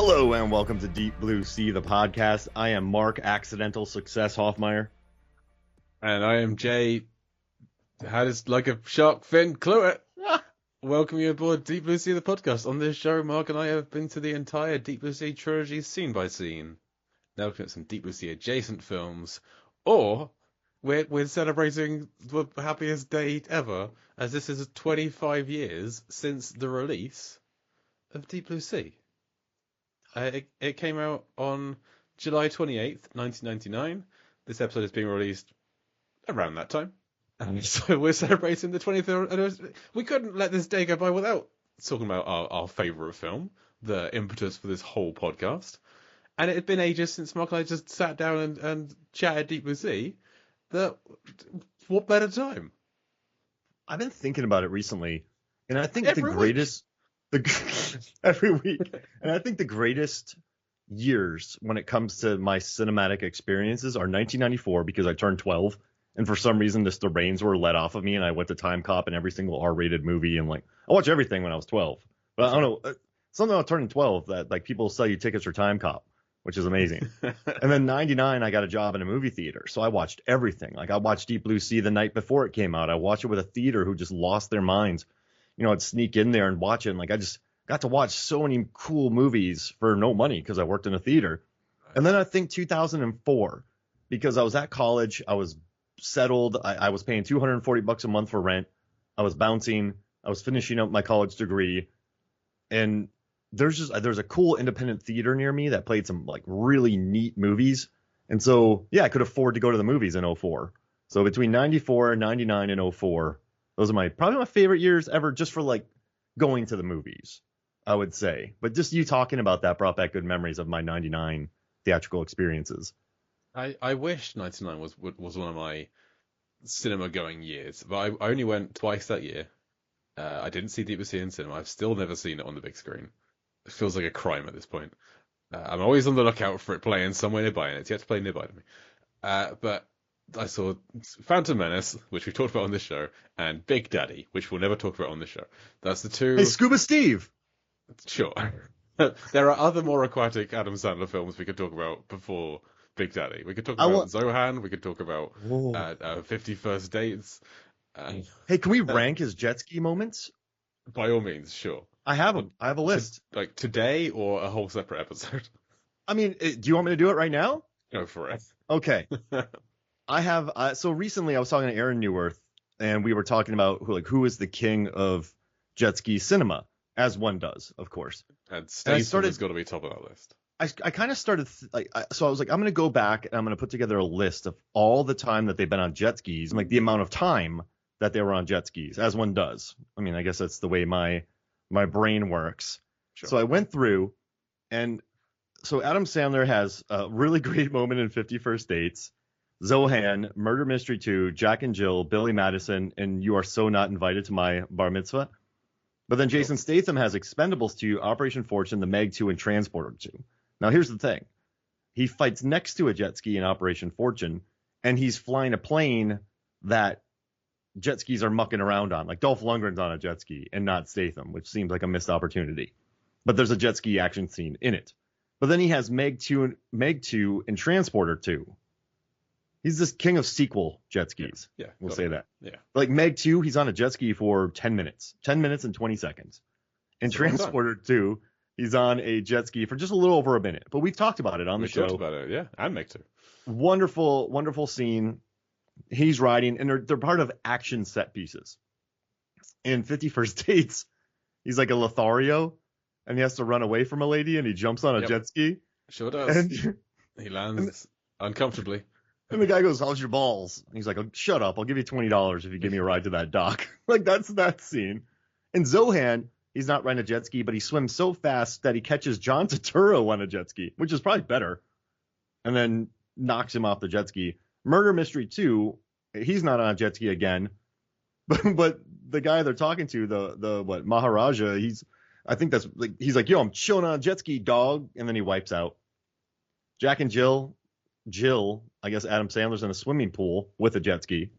Hello and welcome to Deep Blue Sea, the podcast. I am Mark Accidental Success Hoffmeyer. And I am Jay. How does like a shark fin clue it? Welcome you aboard Deep Blue Sea, the podcast. On this show, Mark and I have been to the entire Deep Blue Sea trilogy scene by scene. Now looking at some Deep Blue Sea adjacent films. Or we're celebrating the happiest day ever, as this is 25 years since the release of Deep Blue Sea. It came out on July 28th, 1999. This episode is being released around that time. And so we're celebrating the 20th anniversary. We couldn't let this day go by without talking about our favourite film, the impetus for this whole podcast. And it had been ages since Mark and I just sat down and chatted Deep Blue Sea. What better time? I've been thinking about it recently, and I think Every every week, and I think the greatest years when it comes to my cinematic experiences are 1994 because I turned 12, and for some reason the reins were let off of me, and I went to Time Cop and every single R-rated movie, and I watched everything when I was 12. But I don't know, something about turning 12 that people sell you tickets for Time Cop, which is amazing. And then 99, I got a job in a movie theater, so I watched everything. I watched Deep Blue Sea the night before it came out. I watched it with a theater who just lost their minds. I'd sneak in there and watch it, and I just got to watch so many cool movies for no money because I worked in a theater. And then I think 2004, because I was at college, I was settled, I was paying $240 a month for rent, I was bouncing, I was finishing up my college degree, and there's a cool independent theater near me that played some really neat movies. And so, yeah, I could afford to go to the movies in 04. So between 94, 99, and 04, those are probably my favorite years ever just for going to the movies, I would say. But just you talking about that brought back good memories of my 99 theatrical experiences. I wish 99 was one of my cinema going years, but I only went twice that year. I didn't see Deep Blue Sea in cinema. I've still never seen it on the big screen. It feels like a crime at this point. I'm always on the lookout for it playing somewhere nearby, and it's yet to play nearby to me. But I saw Phantom Menace, which we talked about on this show, and Big Daddy, which we'll never talk about on this show. That's the two. Hey, Scuba Steve! Sure. There are other more aquatic Adam Sandler films we could talk about before Big Daddy. We could talk about Zohan. We could talk about 50 First Dates. Hey, can we rank his jet ski moments? By all means, sure. I have them. I have a list. Like today or a whole separate episode? I mean, do you want me to do it right now? Go for it. Okay. I have. So recently I was talking to Aaron Newworth, and we were talking about who is the king of jet ski cinema, as one does, of course. And Statham has got to be top of that list. I kind of started, so I was like, I'm going to go back and I'm going to put together a list of all the time that they've been on jet skis, and the amount of time that they were on jet skis, as one does. I mean, I guess that's the way my brain works. Sure. So I went through, and so Adam Sandler has a really great moment in 50 First Dates, Zohan, Murder Mystery 2, Jack and Jill, Billy Madison, and You Are So Not Invited to My Bar Mitzvah. But then Jason Statham has Expendables 2, Operation Fortune, The Meg 2, and Transporter 2. Now here's the thing. He fights next to a jet ski in Operation Fortune, and he's flying a plane that jet skis are mucking around on. Dolph Lundgren's on a jet ski and not Statham, which seems like a missed opportunity. But there's a jet ski action scene in it. But then he has Meg 2 and Transporter 2. He's this king of sequel jet skis. Yeah, we'll say that. Yeah. Meg 2, he's on a jet ski for 10 minutes. 10 minutes and 20 seconds. And Transporter 2, he's on a jet ski for just a little over a minute. But we've talked about it on the show. We talked about it, yeah. And Meg 2. Wonderful, wonderful scene. He's riding, and they're part of action set pieces. In 50 First Dates, he's like a Lothario, and he has to run away from a lady, and he jumps on a jet ski. Sure does. And he lands uncomfortably. And the guy goes, "How's your balls?" And he's like, "Oh, shut up. I'll give you $20 if you give me a ride to that dock." That's that scene. And Zohan, he's not riding a jet ski, but he swims so fast that he catches John Turturro on a jet ski, which is probably better, and then knocks him off the jet ski. Murder Mystery 2, he's not on a jet ski again, but the guy they're talking to, the Maharaja, he's like, "Yo, I'm chilling on a jet ski, dog," and then he wipes out. Jack and Jill, I guess Adam Sandler's in a swimming pool with a jet ski,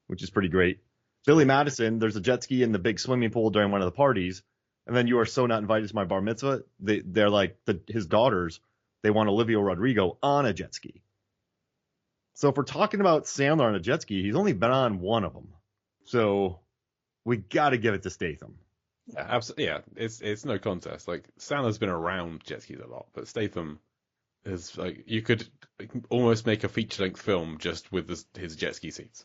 which is pretty great. Billy Madison, there's a jet ski in the big swimming pool during one of the parties, And then You Are So Not Invited to My Bar Mitzvah. They're like his daughters. They want Olivia Rodrigo on a jet ski. So if we're talking about Sandler on a jet ski, he's only been on one of them. So we got to give it to Statham. Yeah, absolutely. Yeah, it's no contest. Like Sandler's been around jet skis a lot, but Statham is like you could almost make a feature-length film just with his jet ski seats.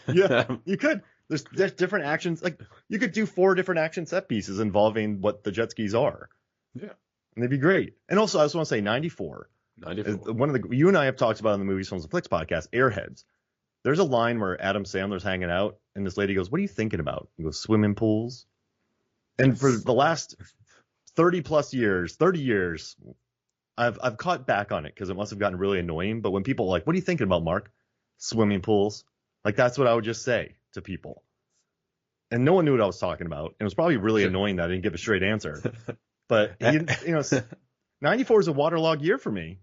Yeah, you could. There's different actions. Like you could do 4 different action set pieces involving what the jet skis are. Yeah, and they'd be great. And also, I just want to say, 94. 94. One of you and I have talked about in the Movies, Films, and Flicks podcast, Airheads. There's a line where Adam Sandler's hanging out, and this lady goes, "What are you thinking about?" He goes, "Swimming pools." And for the last 30 years, I've caught back on it because it must have gotten really annoying. But when people are like, "What are you thinking about, Mark?" Swimming pools. Like that's what I would just say to people. And no one knew what I was talking about. And it was probably really annoying that I didn't give a straight answer. But you know, 94 is a waterlogged year for me.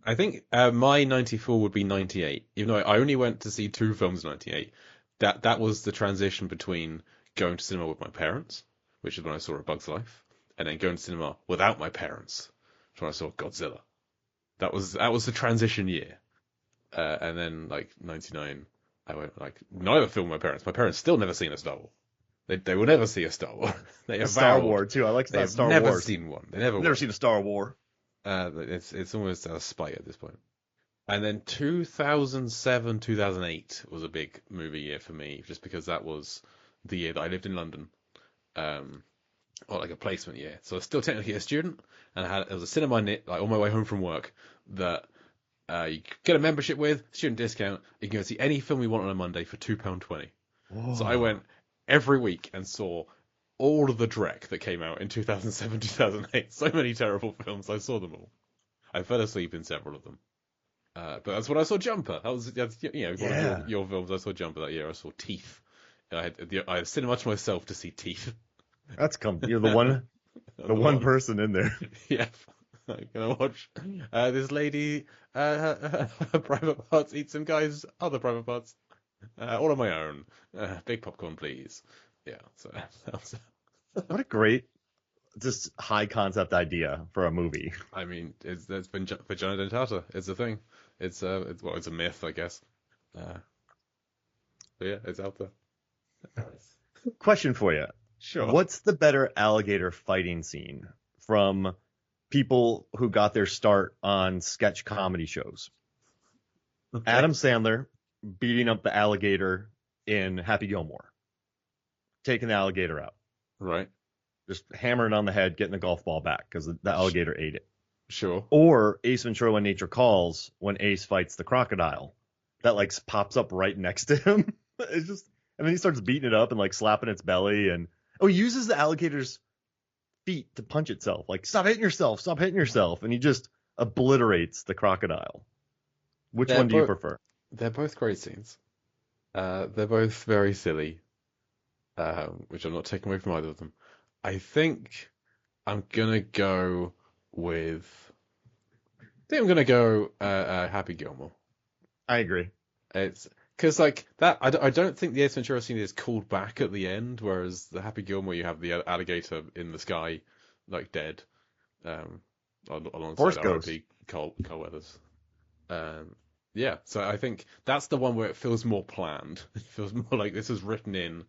I think my 94 would be 98. Even though I only went to see 2 films in 98. That was the transition between going to cinema with my parents, which is when I saw A Bug's Life, and then going to cinema without my parents, which is when I saw Godzilla. That was the transition year. And then like 99, I went like neither film with my parents. My parents still never seen a Star Wars. They will never see a Star Wars. They a Star Wars too. I like that Star Wars. Never seen one. They never seen a Star Wars. It's almost a spite at this point. And then 2007, 2008 was a big movie year for me, just because that was the year that I lived in London, or like a placement year. So I was still technically a student, and there was a cinema like on my way home from work that you get a membership with, student discount. You can go see any film you want on a Monday for £2.20. So I went every week and saw all of the Drek that came out in 2007, 2008. So many terrible films. I saw them all. I fell asleep in several of them. But that's when I saw Jumper. One of your films. I saw Jumper that year. I saw Teeth. I had cinema to myself to see Teeth. That's you're the one person in there. Yeah. I'm gonna watch this lady her private parts eat some guy's other private parts all on my own. Big popcorn, please. Yeah. So that was... What a great, just high concept idea for a movie. I mean, it's been vagina dentata. It's a thing. It's a myth, I guess. But yeah, it's out there. Question for you. Sure. What's the better alligator fighting scene from people who got their start on sketch comedy shows? Okay. Adam Sandler beating up the alligator in Happy Gilmore, taking the alligator out. Right. Just hammering on the head, getting the golf ball back because the alligator ate it. Sure. Or Ace Ventura: When Nature Calls, when Ace fights the crocodile that like pops up right next to him. It's just, and then he starts beating it up and like slapping its belly, and he uses the alligator's feet to punch itself. Like, stop hitting yourself, and he just obliterates the crocodile. Which one do you prefer? They're both great scenes. They're both very silly, which I'm not taking away from either of them. I think I'm gonna go with. Happy Gilmore. I agree. It's because like that. I don't think the Ace Ventura scene is called back at the end, whereas the Happy Gilmore you have the alligator in the sky, like dead, alongside R.I.P. Carl Weathers. Yeah, so I think that's the one where it feels more planned. It feels more like this was written in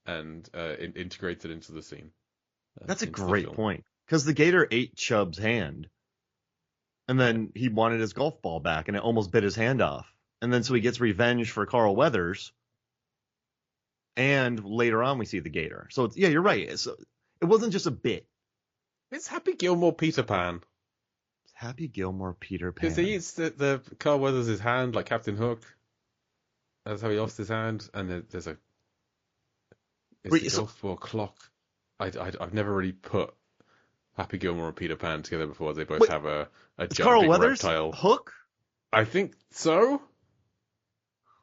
and integrated into the scene. That's a great point. Because the gator ate Chubb's hand, and then he wanted his golf ball back, and it almost bit his hand off. And then so he gets revenge for Carl Weathers, and later on we see the gator. So it's, yeah, you're right. It wasn't just a bit. It's Happy Gilmore Peter Pan. Happy Gilmore Peter Pan. Because he eats the Carl Weathers' hand like Captain Hook. That's how he lost his hand. And there's a golf ball clock. I've never really put Happy Gilmore and Peter Pan together before. They both have a jumping Carl Weathers reptile. Hook? I think so.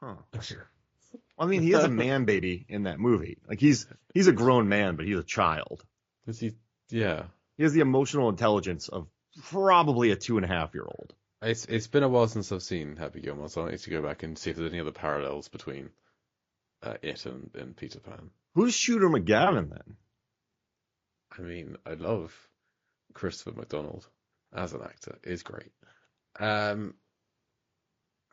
Huh. I mean, he is a man baby in that movie. Like he's a grown man, but he's a child. Yeah. He has the emotional intelligence of probably a 2.5-year-old. It's been a while since I've seen Happy Gilmore, so I need to go back and see if there's any other parallels between it and Peter Pan. Who's Shooter McGavin then? I mean, I love Christopher McDonald as an actor. He's great. Um,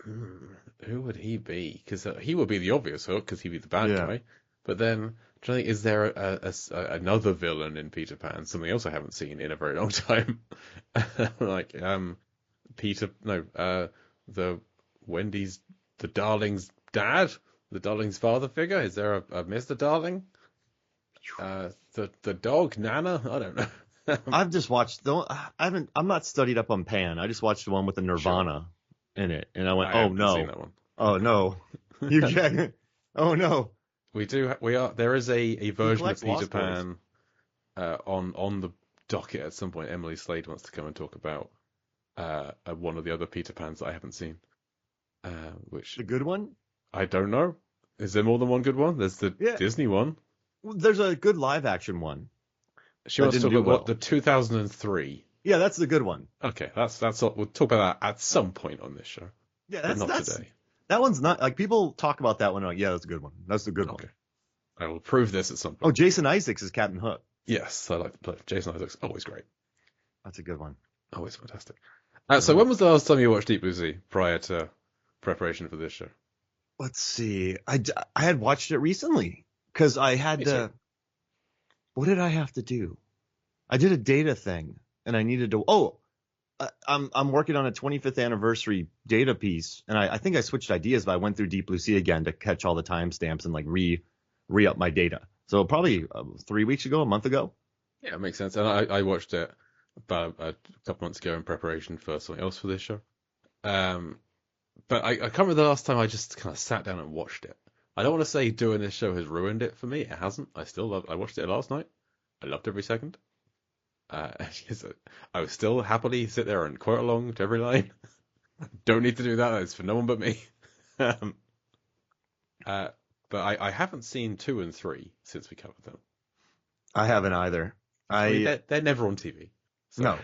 who would he be? Because he would be the obvious Hook, because he'd be the bad Yeah. guy. But then, I'm trying to think, is there another villain in Peter Pan? Something else I haven't seen in a very long time. Like, Peter, no, the Wendy's, the Darling's dad, the Darling's father figure. Is there a Mr. Darling? The dog Nana. I don't know. I've just watched I'm not studied up on Pan. I just watched the one with the Nirvana in it, and I went, I oh haven't seen no, that one. oh no, you can't. Oh no. There is a version of collects Peter Lost Boys. Pan on the docket at some point. Emily Slade wants to come and talk about one of the other Peter Pans that I haven't seen. Which The good one? I don't know. Is there more than one good one? There's the Yeah. Disney one. There's a good live action one. She That wants to didn't talk do about well. the 2003. Yeah, that's the good one. Okay, that's all. We'll talk about that at some point on this show, Yeah, but not that's today. that one's not like people talk about that one. Like, yeah, that's a good one. That's the good Okay, one. I will prove this at some Oh, point. Jason Isaacs is Captain Hook. Yes, I like to play. Jason Isaacs, always great, That's a good one. always fantastic. So when was the last time you watched Deep Blue Sea prior to preparation for this show? Let's see. I had watched it recently because I had Me to. too. What did I have to do? I did a data thing, and I needed to. Oh, I'm working on a 25th anniversary data piece, and I think I switched ideas, but I went through Deep Blue Sea again to catch all the timestamps and like re up my data. So probably 3 weeks ago, a month ago. Yeah, it makes sense. And I watched it about a couple months ago in preparation for something else for this show. But I can't remember the last time I just kind of sat down and watched it. I don't want to say doing this show has ruined it for me. It hasn't. I watched it last night. I loved every second. I would still happily sit there and quote along to every line. Don't need to do that. It's for no one but me. Um, but I haven't seen 2 and 3 since we covered them. I haven't either. I mean, they're never on TV. So. No.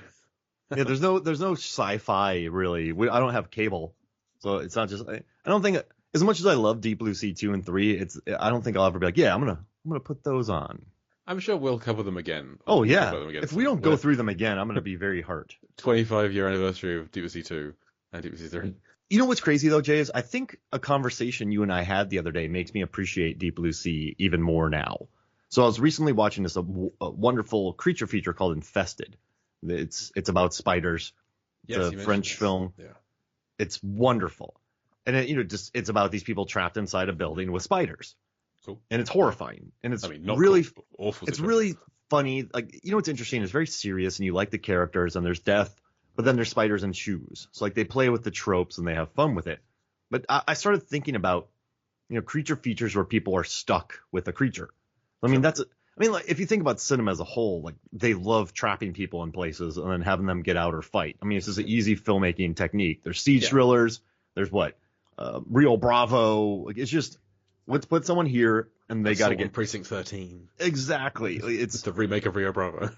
Yeah, there's no sci-fi really. I don't have cable, so it's not just. I don't think as much as I love Deep Blue Sea 2 and 3, I don't think I'll ever be like, yeah, I'm gonna put those on. I'm sure we'll cover them again. Oh We'll yeah, cover them again if we don't go through them again, I'm gonna be very hurt. 25-year anniversary of Deep Blue Sea 2 and Deep Blue Sea 3. You know what's crazy though, Jay, is I think a conversation you and I had the other day makes me appreciate Deep Blue Sea even more now. So I was recently watching this a wonderful creature feature called Infested. It's about spiders. Yes, It's you a mentioned French this. film. Yeah. It's wonderful. And it's about these people trapped inside a building with spiders. Cool. And it's horrifying. And it's Not really cool, awful. it's situation. really funny. Like, you know what's interesting? It's very serious and you like the characters and there's death, but then there's spiders and shoes. So like they play with the tropes and they have fun with it. But I started thinking about, creature features where people are stuck with a creature. I mean, like if you think about cinema as a whole, like they love trapping people in places and then having them get out or fight. I mean, it's just an easy filmmaking technique. There's siege thrillers. There's Rio Bravo. Like it's just let's put someone here and they got to get Precinct 13. exactly. It's the remake of Rio Bravo.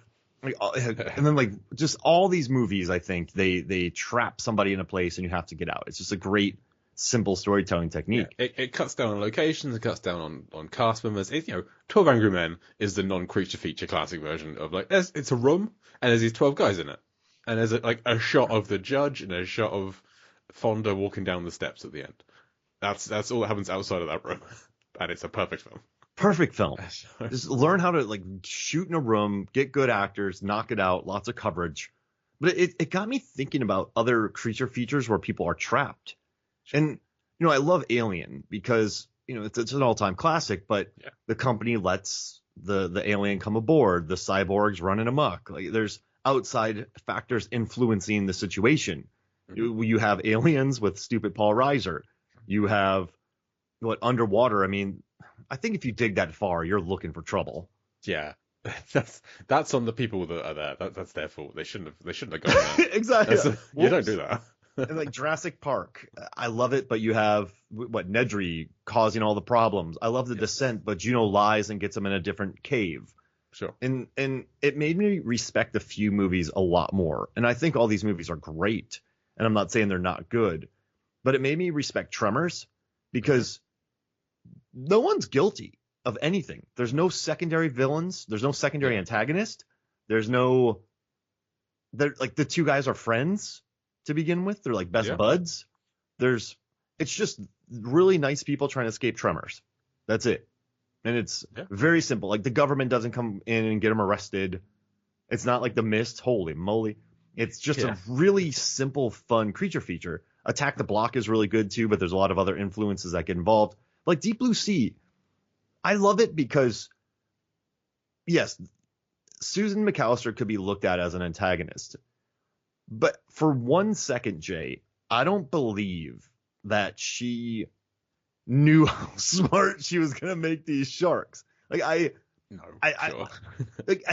And then like just all these movies, I think they trap somebody in a place and you have to get out. It's just a great simple storytelling technique. Yeah, it cuts down on locations, it cuts down on cast members. 12 Angry Men is the non-creature feature classic version of it's a room and there's these 12 guys in it. And there's a shot of the judge and a shot of Fonda walking down the steps at the end. That's all that happens outside of that room. And it's a perfect film. Perfect film. Just learn how to shoot in a room, get good actors, knock it out, lots of coverage. But it got me thinking about other creature features where people are trapped. And, I love Alien because, it's an all-time classic, but the company lets the alien come aboard, the cyborgs running amok. Like there's outside factors influencing the situation. Mm-hmm. You have aliens with stupid Paul Reiser. You have underwater. I mean, I think if you dig that far, you're looking for trouble. Yeah. That's on the people that are there. That's their fault. They shouldn't have gone there. Exactly. You don't do that. And like Jurassic Park, I love it, but you have Nedry causing all the problems. I love the descent, but Juno lies and gets them in a different cave. Sure. And it made me respect a few movies a lot more. And I think all these movies are great. And I'm not saying they're not good, but it made me respect Tremors because no one's guilty. of anything. There's no secondary villains. There's no secondary antagonist. There's no. They're like the two guys are friends to begin with. They're like best buds. It's just really nice people trying to escape tremors. That's it. And it's very simple. Like the government doesn't come in and get them arrested. It's not like The Mist. Holy moly. It's just a really simple, fun creature feature. Attack the Block is really good too, but there's a lot of other influences that get involved. Like Deep Blue Sea, I love it because, yes, Susan McAllister could be looked at as an antagonist. But for 1 second, Jay, I don't believe that she knew how smart she was going to make these sharks. Like I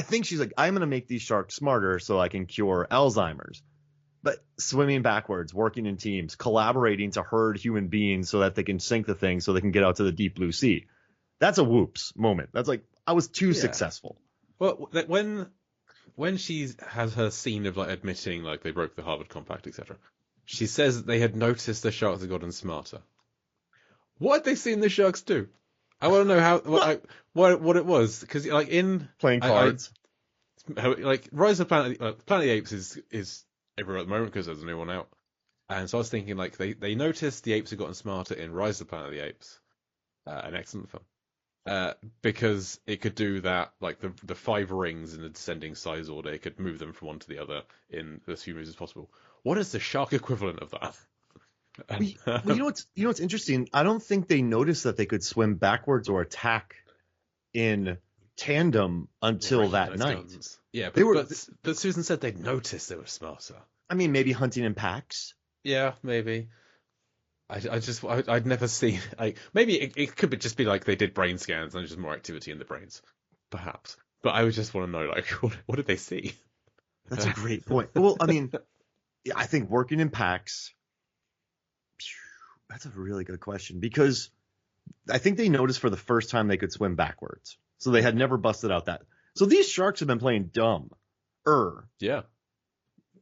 think she's like, I'm going to make these sharks smarter so I can cure Alzheimer's. But swimming backwards, working in teams, collaborating to herd human beings so that they can sink the thing so they can get out to the deep blue sea. That's a whoops moment. That's like, I was too successful. Well, when she has her scene of like admitting like they broke the Harvard Compact, etc., she says that they had noticed the sharks had gotten smarter. What had they seen the sharks do? I want to know what it was, because like in playing cards, like Rise of Planet of the Apes is everywhere at the moment because there's a new one out, and so I was thinking like they noticed the apes had gotten smarter in Rise of Planet of the Apes, an excellent film, because it could do that like the 5 rings in a descending size order. It could move them from one to the other in as few moves as possible. What is the shark equivalent of that? Well, you know what's interesting? I don't think they noticed that they could swim backwards or attack in tandem until that night. Guns. Yeah, but Susan said they'd noticed they were smarter. I mean, maybe hunting in packs. Yeah, maybe. I'd never seen. Maybe it could just be like they did brain scans and there's just more activity in the brains, perhaps. But I would just want to know, like, what did they see? That's a great point. Well, I mean, I think working in packs. That's a really good question, because I think they noticed for the first time they could swim backwards. So they had never busted out that. So these sharks have been playing dumb. Yeah.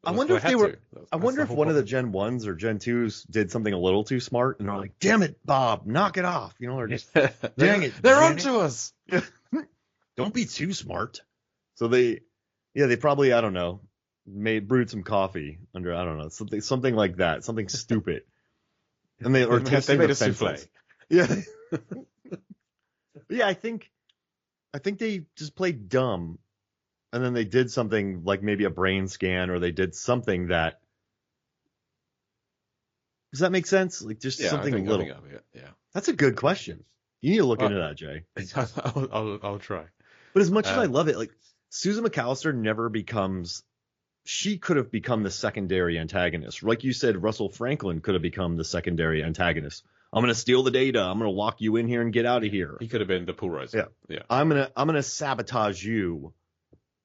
I wonder if they were. I wonder if one of the Gen 1s or Gen 2s did something a little too smart and they're like, "Damn it, Bob, knock it off," or just, "Dang it, they're onto us." Don't be too smart. So they probably, I don't know, brewed some coffee under, I don't know, something like that, something stupid. And they made a souffle. Yeah. Yeah, I think they just played dumb, and then they did something like maybe a brain scan, or they did something that. Does that make sense? Like just something little. Yeah. That's a good question. You need to look into that, Jay. I'll try. But as much as I love it, like Susan McAllister never becomes. She could have become the secondary antagonist. Like you said, Russell Franklin could have become the secondary antagonist. I'm going to steal the data. I'm going to lock you in here and get out of here. He could have been the pool riser. Yeah. I'm going to sabotage you,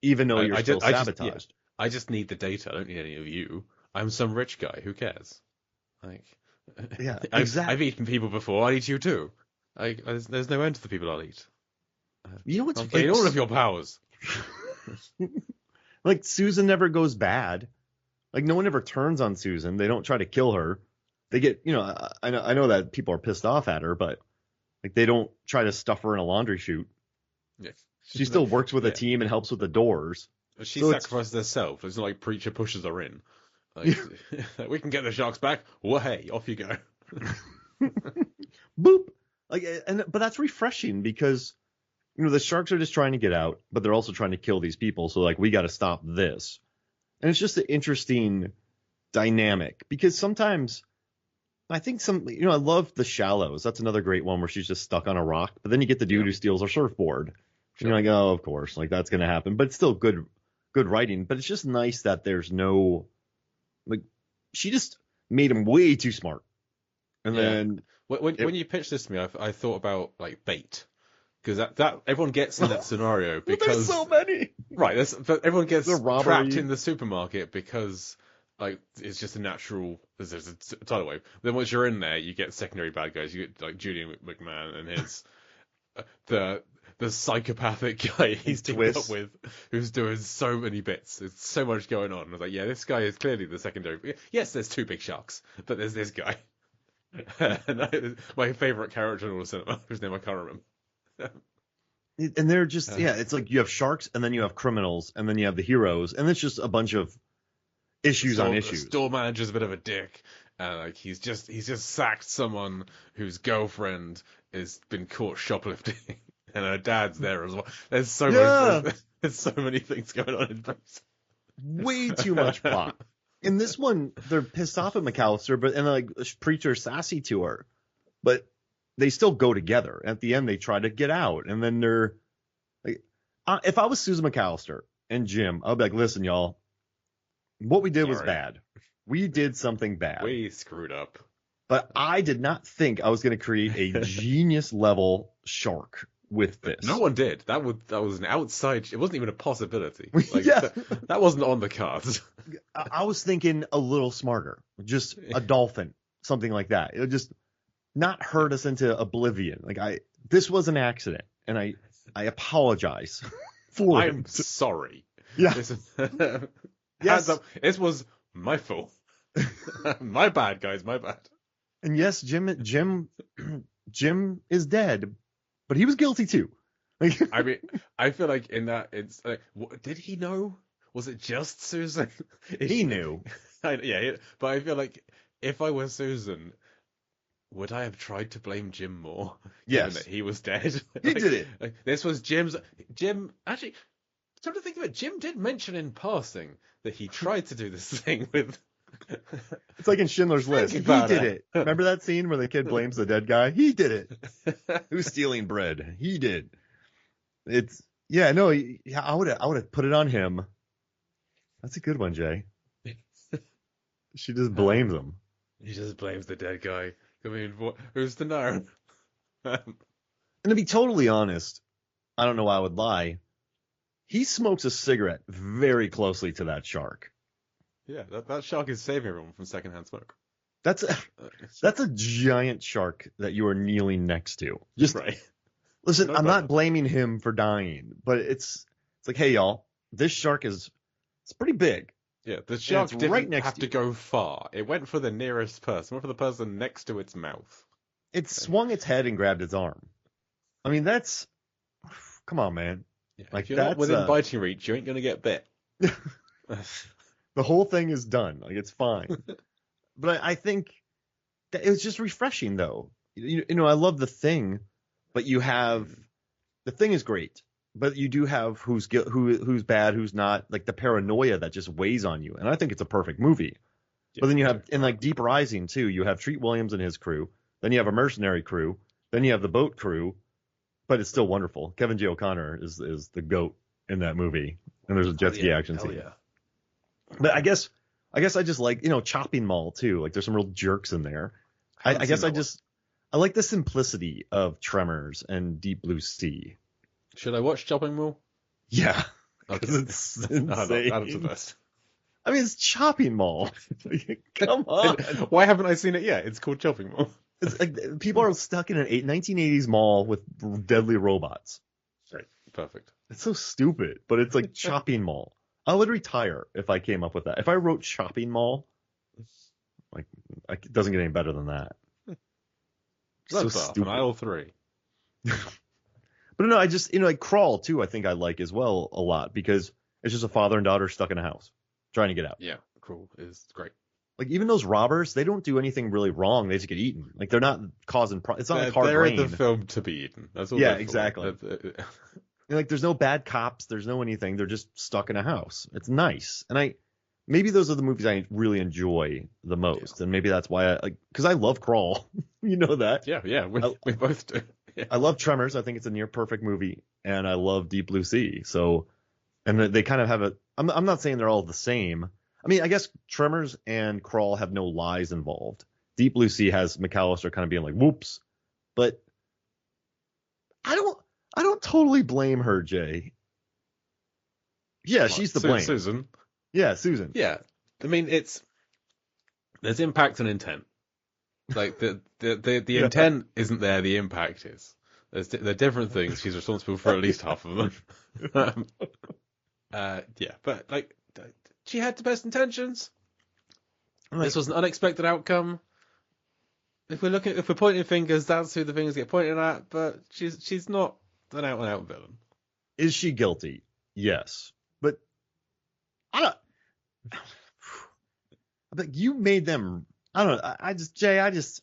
even though you're still sabotaged. I just need the data. I don't need any of you. I'm some rich guy. Who cares? Like, yeah, exactly. I've eaten people before. I'll eat you too. There's no end to the people I'll eat. You know what's I'll gain all of your powers. Like Susan never goes bad. Like no one ever turns on Susan. They don't try to kill her. They get, I know that people are pissed off at her, but like they don't try to stuff her in a laundry chute. Yeah. She still works with a team and helps with the doors. But she sacrifices herself. It's not like Preacher pushes her in. Like, we can get the sharks back. Well, hey, off you go. Boop. But that's refreshing because the sharks are just trying to get out, but they're also trying to kill these people. So like we got to stop this. And it's just an interesting dynamic because sometimes I think I love The Shallows. That's another great one where she's just stuck on a rock. But then you get the dude who steals her surfboard. Sure. And you're like, oh, of course, like that's going to happen. But it's still good writing. But it's just nice that there's no, like, she just made him way too smart. And then when you pitched this to me, I thought about like bait. Because that everyone gets in that scenario because there's so many. Right, but everyone gets trapped in the supermarket because like it's just a natural. There's a tidal wave. Then once you're in there, you get secondary bad guys. You get like Julian McMahon and his the psychopathic guy he's teamed up with, who's doing so many bits. There's so much going on. I was like, yeah, this guy is clearly the secondary. Yes, there's 2 big sharks, but there's this guy. And my favorite character in all the cinema, whose name I can't remember. And they're just, it's like you have sharks, and then you have criminals, and then you have the heroes, and it's just a bunch of issues on issues. The store manager's a bit of a dick, and like he's just sacked someone whose girlfriend has been caught shoplifting, and her dad's there as well. There's so much, there's so many things going on in both. Way too much plot. In this one, they're pissed off at McAllister, and like Preacher's sassy to her, but they still go together. At the end, they try to get out, and then they're like, if I was Susan McAllister and Jim, I'd be like, listen, y'all, what we did was bad. We did something bad. We screwed up. But I did not think I was going to create a genius level shark with this. No one did. That was an outside. It wasn't even a possibility. Like, that wasn't on the cards. I was thinking a little smarter, just a dolphin, something like that. It would just not hurt us into oblivion. Like this was an accident, and I apologize for it. I'm sorry. Yeah. Hands up. This was my fault. My bad, guys. My bad. And yes, Jim is dead, but he was guilty too. I mean, I feel like in that it's like, did he know? Was it just Susan? He knew. But I feel like if I were Susan, would I have tried to blame Jim more? Yes. Given that he was dead. He did it. This was Jim. Actually, come to think of it, Jim did mention in passing that he tried to do this thing with. It's like in Schindler's List. He did it. Remember that scene where the kid blames the dead guy? He did it. Who's stealing bread? He did. I would have put it on him. That's a good one, Jay. She just blames him. He just blames the dead guy. I mean, who's to know? And to be totally honest, I don't know why I would lie. He smokes a cigarette very closely to that shark. Yeah, that shark is saving everyone from secondhand smoke. That's a giant shark that you are kneeling next to. Just right. Listen, I'm not blaming him for dying, but it's like, hey y'all, this shark it's pretty big. Yeah, the shark didn't right next have to go far. It went for the nearest person. It went for the person next to its mouth. It swung its head and grabbed its arm. I mean, come on, man. Yeah, like, if you're not within biting reach, you ain't gonna get bit. The whole thing is done. Like, it's fine. But I think that it was just refreshing, though. You know, I love The Thing, but you have The Thing is great, but you do have who's bad, who's not, like the paranoia that just weighs on you. And I think it's a perfect movie. Yeah, but then you have in like Deep Rising too. You have Treat Williams and his crew. Then you have a mercenary crew. Then you have the boat crew. But it's still wonderful. Kevin J. O'Connor is the GOAT in that movie. And there's a jet ski action scene. Yeah. But I guess I just like, Chopping Mall too. Like there's some real jerks in there. I guess I like the simplicity of Tremors and Deep Blue Sea. Should I watch Chopping Mall? Yeah. Because it's insane. That's the best. I mean, it's Chopping Mall. Come on. Why haven't I seen it yet? It's called Chopping Mall. It's like people are stuck in an 1980s mall with deadly robots. Right. Perfect. It's so stupid, but it's like Chopping Mall. I would retire if I came up with that. If I wrote Chopping Mall, like it doesn't get any better than that. So stupid. Aisle 3. But no, I just like Crawl too. I think I like as well a lot because it's just a father and daughter stuck in a house trying to get out. Yeah, Crawl is great. Like even those robbers, they don't do anything really wrong. They just get eaten. Like they're not causing. It's not like Hard Rain. They're in the film to be eaten. That's all. Yeah, exactly. Like there's no bad cops. There's no anything. They're just stuck in a house. It's nice, and maybe those are the movies I really enjoy the most, and maybe that's why because I love Crawl. You know that? Yeah, we both do. Yeah. I love Tremors. I think it's a near perfect movie, and I love Deep Blue Sea. So, and they kind of have I'm not saying they're all the same. I mean, I guess Tremors and Crawl have no lies involved. Deep Blue Sea has McAllister kind of being like, "Whoops," but I don't totally blame her, Jay. Yeah, she's the blame. Susan. Yeah, Susan. Yeah, I mean there's impact and intent. Like the intent isn't there, the impact is. They're different things. She's responsible for at least half of them. But like she had the best intentions. This was an unexpected outcome. If we're pointing fingers, that's who the fingers get pointed at. But she's not an out-and-out villain. Is she guilty? Yes. But I don't. Like you made them. I don't know. Jay. I just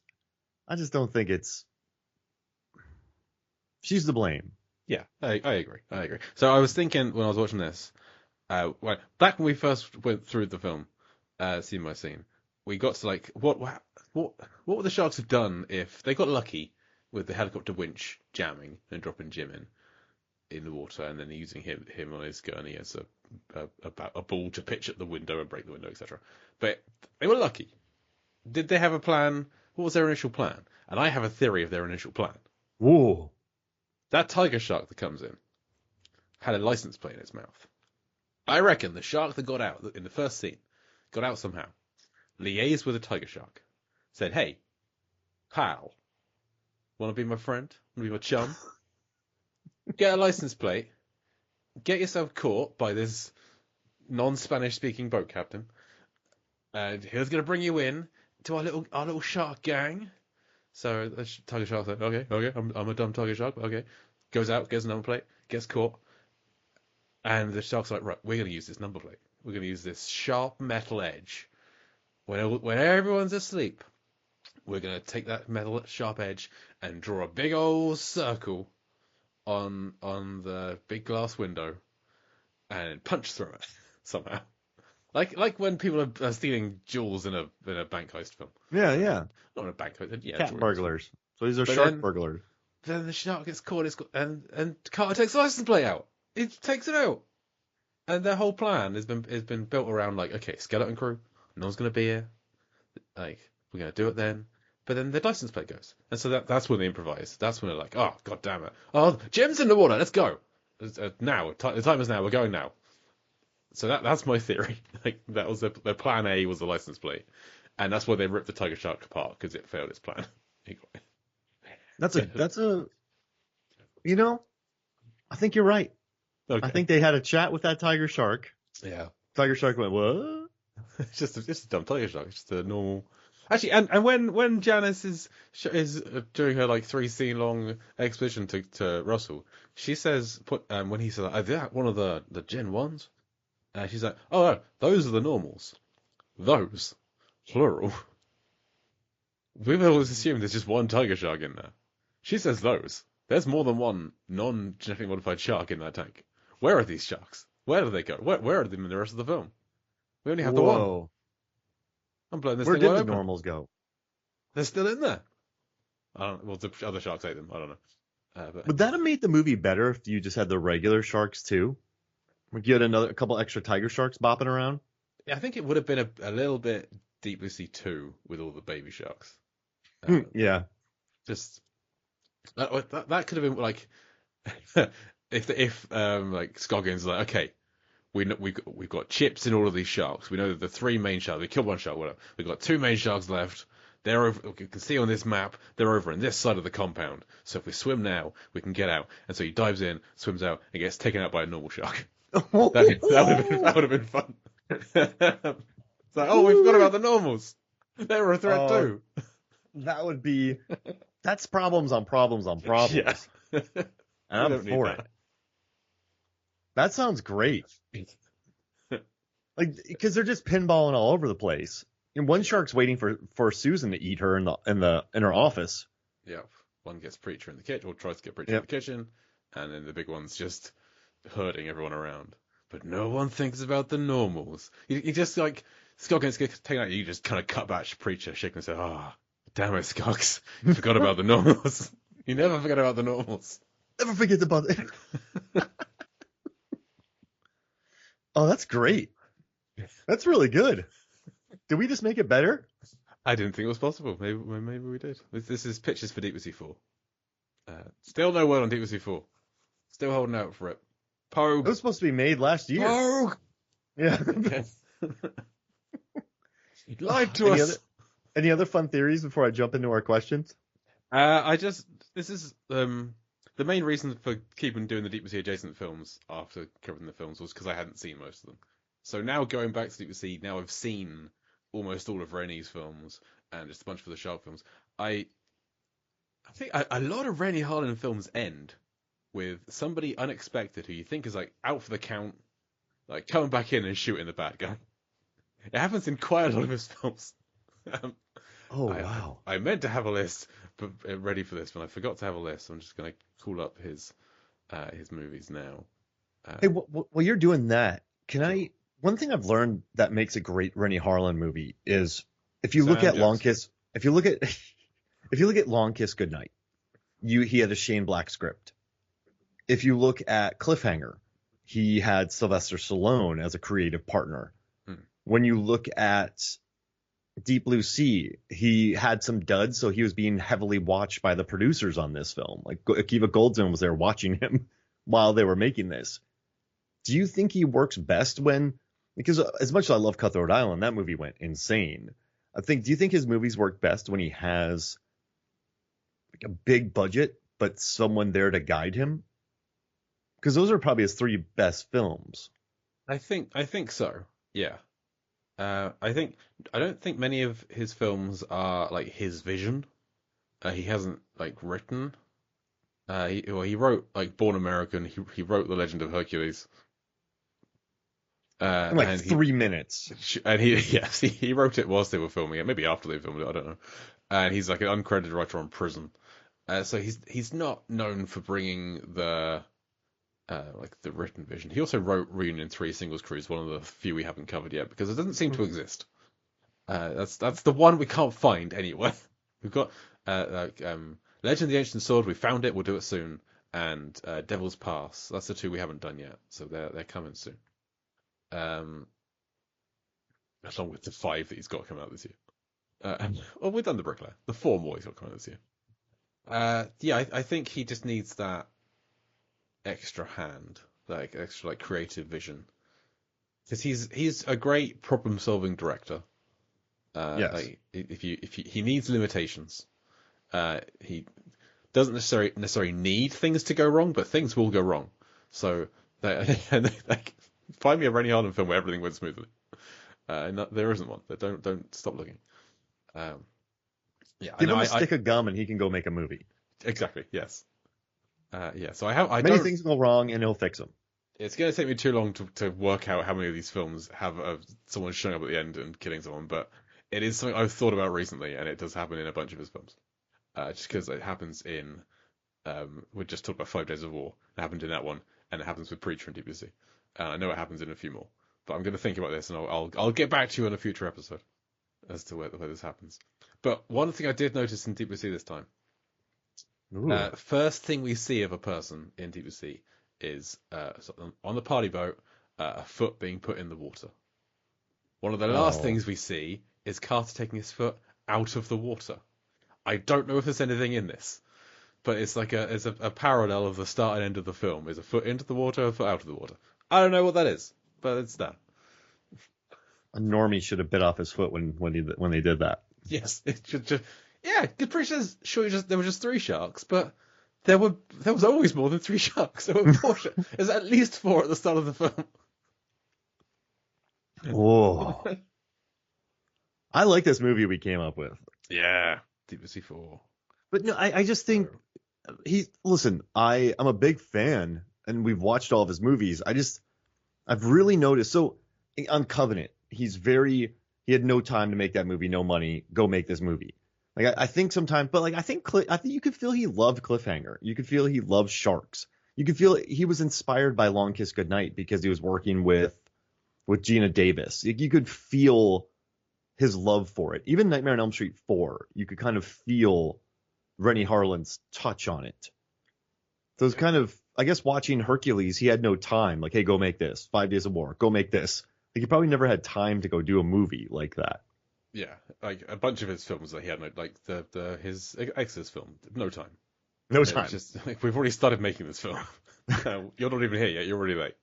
don't think it's. She's to blame. Yeah, I agree. So I was thinking when I was watching this, back when we first went through the film, scene by scene, we got to like what would the sharks have done if they got lucky with the helicopter winch jamming and dropping Jim in the water and then using him on his gurney as a ball to pitch at the window and break the window, etc. But they were lucky. Did they have a plan? What was their initial plan? And I have a theory of their initial plan. Whoa. That tiger shark that comes in had a license plate in its mouth. I reckon the shark that got out in the first scene got out somehow, liaised with a tiger shark, said, "Hey, pal, want to be my friend? Want to be my chum? Get a license plate. Get yourself caught by this non-Spanish speaking boat captain. And he's going to bring you in to our little shark gang." So the tiger shark said, okay, I'm a dumb tiger shark, but okay. Goes out, gets a number plate, gets caught. And the shark's like, right, we're going to use this number plate. We're going to use this sharp metal edge. When everyone's asleep, we're going to take that metal sharp edge and draw a big old circle on the big glass window and punch through it somehow. Like when people are stealing jewels in a bank heist film. Yeah. Not in a bank heist. Yeah, cat burglars. So these are shark burglars. Then the shark gets caught, and Carter takes the license plate out. He takes it out, and their whole plan has been built around like, okay, skeleton crew, no one's gonna be here. Like we're gonna do it then. But then the license plate goes, and so that's when they improvise. That's when they're like, oh god damn it, oh Jim's in the water, let's go. Now the time is now. We're going now. So that's my theory. Like that was their plan A was the license plate, and that's why they ripped the tiger shark apart because it failed its plan. That's a. You know, I think you're right. Okay. I think they had a chat with that tiger shark. Yeah. Tiger shark went, what? It's just a dumb tiger shark. It's just a normal. Actually, and when Janice is doing her like 3 scene long exposition to Russell, she says when he says, "Are that one of the Gen 1s?" She's like, "Oh no, those are the normals. Those, plural. We've always assumed there's just one tiger shark in there." She says those. There's more than one non-genetically modified shark in that tank. Where are these sharks? Where do they go? Where are they in the rest of the film? We only have the one. I'm blowing this Where thing did wide the open. normals go? They're still in there. I don't. Well, the other sharks ate them. I don't know. Would that have made the movie better if you just had the regular sharks too? Would you had a couple extra tiger sharks bopping around? I think it would have been a little bit Deep Blue Sea 2 with all the baby sharks. Yeah. Just that could have been like if like Scoggins is like, okay, we've got chips in all of these sharks. We know that the 3 main sharks. We killed one shark. Whatever. We've got 2 main sharks left. They're over. You can see on this map. They're over on this side of the compound. So if we swim now, we can get out. And so he dives in, swims out, and gets taken out by a normal shark. That would have been fun. It's like, oh, we forgot about the normals. They were a threat too. That would be. That's problems on problems on problems. Yeah. And I'm for it. That sounds great. Like, because they're just pinballing all over the place. And one shark's waiting for Susan to eat her in her office. Yeah. One gets Preacher in the kitchen, or tries to get Preacher in the kitchen, and then the big one's just herding everyone around. But no one thinks about the normals. You just like Scoggins gets taken out. You just kind of cut back to Preacher, shaking and say, "Ah, damn it, Scoggs, you forgot about the normals. You never forget about the normals. Never forget about it." Oh, that's great. That's really good. Did we just make it better? I didn't think it was possible. Maybe we did. This is pitches for Deep Blue Sea 4. Still no word on Deep Blue Sea 4. Still holding out for it. Pogue. It was supposed to be made last year. Pogue. Yeah. He lied to us. Any other fun theories before I jump into our questions? This is the main reason for keeping doing the Deep Blue Sea adjacent films after covering the films was because I hadn't seen most of them. So now going back to Deep Blue Sea, now I've seen almost all of Rennie's films and just a bunch of the shark films. I think a lot of Rennie Harlin films end with somebody unexpected who you think is like out for the count, like coming back in and shooting the bad guy. It happens in quite a lot of his films. Um, Oh wow. I meant to have a list ready for this, but I forgot to have a list. So I'm just going to call up his movies now. Hey, while you're doing that, can Sure. I? One thing I've learned that makes a great Rennie Harlan movie is if you look Sam at Long Jackson. Kiss, if you look at if you look at Long Kiss Goodnight, he had a Shane Black script. If you look at Cliffhanger, he had Sylvester Stallone as a creative partner. Hmm. When you look at Deep Blue Sea, he had some duds, so he was being heavily watched by the producers on this film. Like Akiva Goldsman was there watching him while they were making this. Do you think he works best when, because as much as I love Cutthroat Island, that movie went insane. Do you think his movies work best when he has like a big budget, but someone there to guide him? Because those are probably his three best films. I think so. Yeah. I don't think many of his films are like his vision. He hasn't like written. He wrote like Born American. He wrote The Legend of Hercules. In like And 3 minutes. yes, he wrote it whilst they were filming it, maybe after they filmed it, I don't know. And he's like an uncredited writer on Prison. So he's not known for bringing the like the written vision. He also wrote Reunion 3 Singles Cruise, one of the few we haven't covered yet because it doesn't seem to exist. That's the one we can't find anywhere. We've got Legend of the Ancient Sword. We found it. We'll do it soon. And Devil's Pass. That's the two we haven't done yet. So they're coming soon. Along with the 5 that he's got coming out this year. Well, we've done the Bricklayer. The 4 more he's got coming out this year. Yeah, I think he just needs that extra hand, like extra like creative vision, because he's a great problem-solving director. Yes. Like if he needs limitations, he doesn't necessarily need things to go wrong, but things will go wrong. So like find me a Rennie Harlan film where everything went smoothly. And there isn't one. Don't stop looking. Yeah, Give him a stick of gum and he can go make a movie. Exactly. Yes. Yeah. So Many things go wrong and he'll fix them. It's going to take me too long to work out how many of these films have someone showing up at the end and killing someone, but it is something I've thought about recently, and it does happen in a bunch of his films. Just because it happens in, we just talked about 5 Days of War. It happened in that one, and it happens with Preacher and DBC. I know it happens in a few more, but I'm going to think about this, and I'll get back to you in a future episode as to where this happens. But one thing I did notice in Deep Blue Sea this time, first thing we see of a person in Deep Blue Sea is on the party boat, a foot being put in the water. One of the last things we see is Carter taking his foot out of the water. I don't know if there's anything in this, but it's like a parallel of the start and end of the film. Is a foot into the water, a foot out of the water. I don't know what that is, but it's that. A normie should have bit off his foot when they did that. Yes, it should just. Yeah, good preacher says sure there were just 3 sharks, but there was always more than 3 sharks. There were 4 sharks. There's at least 4 at the start of the film. Whoa. I like this movie we came up with. Yeah, Deep Blue Sea 4. But no, I just think listen, I'm a big fan and we've watched all of his movies. I've really noticed. So on Covenant, he had no time to make that movie, no money, go make this movie. Like I think sometimes, but like I think you could feel he loved Cliffhanger. You could feel he loved Sharks. You could feel he was inspired by Long Kiss Goodnight because he was working with Gina Davis. You could feel his love for it. Even Nightmare on Elm Street 4, you could kind of feel Rennie Harlan's touch on it. So it's kind of, I guess, watching Hercules, he had no time. Like, hey, go make this. 5 Days of War, go make this. Like, he probably never had time to go do a movie like that. Yeah, like a bunch of his films that he had, like his Exodus film, no time. No time. Just like we've already started making this film. You're not even here yet. You're already late.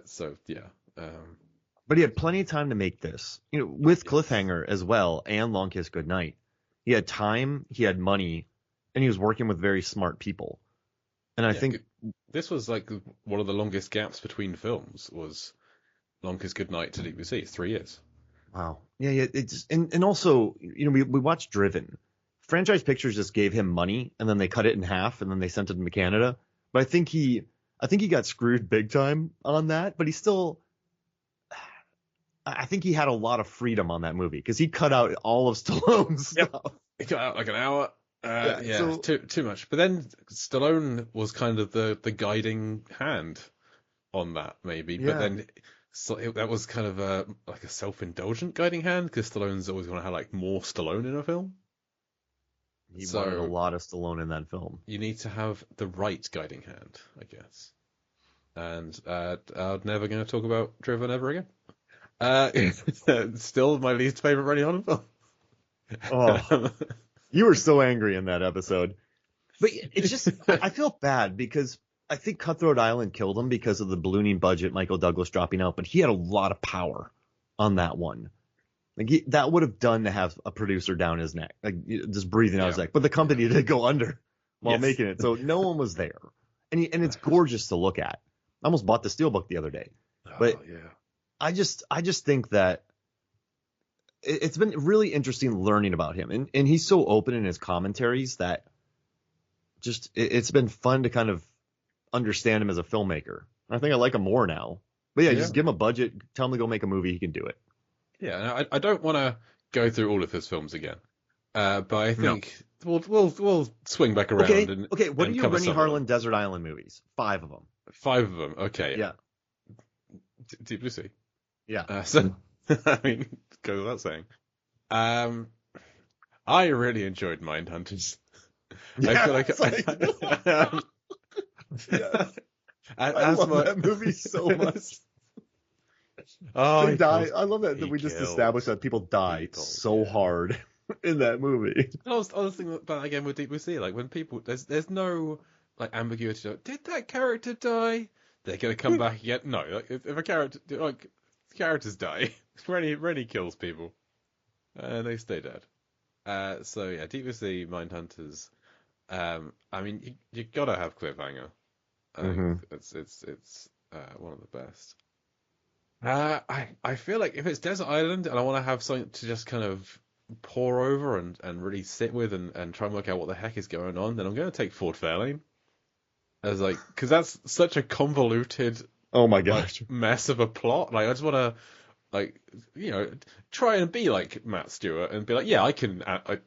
So yeah. But he had plenty of time to make this. With Cliffhanger as well and Long Kiss Goodnight. He had time, he had money, and he was working with very smart people. And I think this was like one of the longest gaps between films was Long Kiss Goodnight to Deep Blue Sea, 3 years. Wow. Yeah. It's and also, we watched Driven. Franchise Pictures just gave him money and then they cut it in half and then they sent it to Canada. But I think he got screwed big time on that. But he still, I think he had a lot of freedom on that movie because he cut out all of Stallone's stuff. It got out like an hour. So, too much. But then Stallone was kind of the guiding hand on that, maybe. yeah. But then that was kind of like a self-indulgent guiding hand because Stallone's always going to have like more Stallone in a film. He wanted a lot of Stallone in that film. You need to have the right guiding hand, I guess. And I'm never going to talk about Driven ever again. Still my least favorite Rennie Holland film. Oh, you were so angry in that episode. But it's just, I feel bad because I think Cutthroat Island killed him because of the ballooning budget, Michael Douglas dropping out, but he had a lot of power on that one. Like that would have done to have a producer down his neck, like just breathing out his neck. But the company did go under while making it, so no one was there. And it's gorgeous to look at. I almost bought the Steelbook the other day, but I just think that it's been really interesting learning about him, and he's so open in his commentaries that just it's been fun to kind of understand him as a filmmaker. I think I like him more now. But just give him a budget, tell him to go make a movie, he can do it. Yeah, I don't want to go through all of his films again, but I think we'll swing back around. Okay. What are your Rennie Harlan Desert Island movies? 5 of them. 5 of them. Okay. Yeah. Deep Blue Sea. Yeah. So I mean, go without saying. I really enjoyed Mindhunters. Yeah, I feel like I love that movie so much. They die. I love that we just established that people die so hard in that movie. I was thinking about that again with Deep Blue Sea. Like when people, there's no like ambiguity. Like, did that character die? They're gonna come back again. No, like, if a character, like characters die, Rennie kills people, and they stay dead. So yeah, Deep Blue Sea, Mindhunters. I mean, you gotta have Cliffhanger. I think it's one of the best. I feel like if it's Desert Island and I want to have something to just kind of pour over and really sit with and try and work out what the heck is going on, then I'm going to take Fort Fairlane. As like, because that's such a convoluted, oh my gosh, mess of a plot. Like I just want to, like, try and be like Matt Stewart and be like, yeah, I can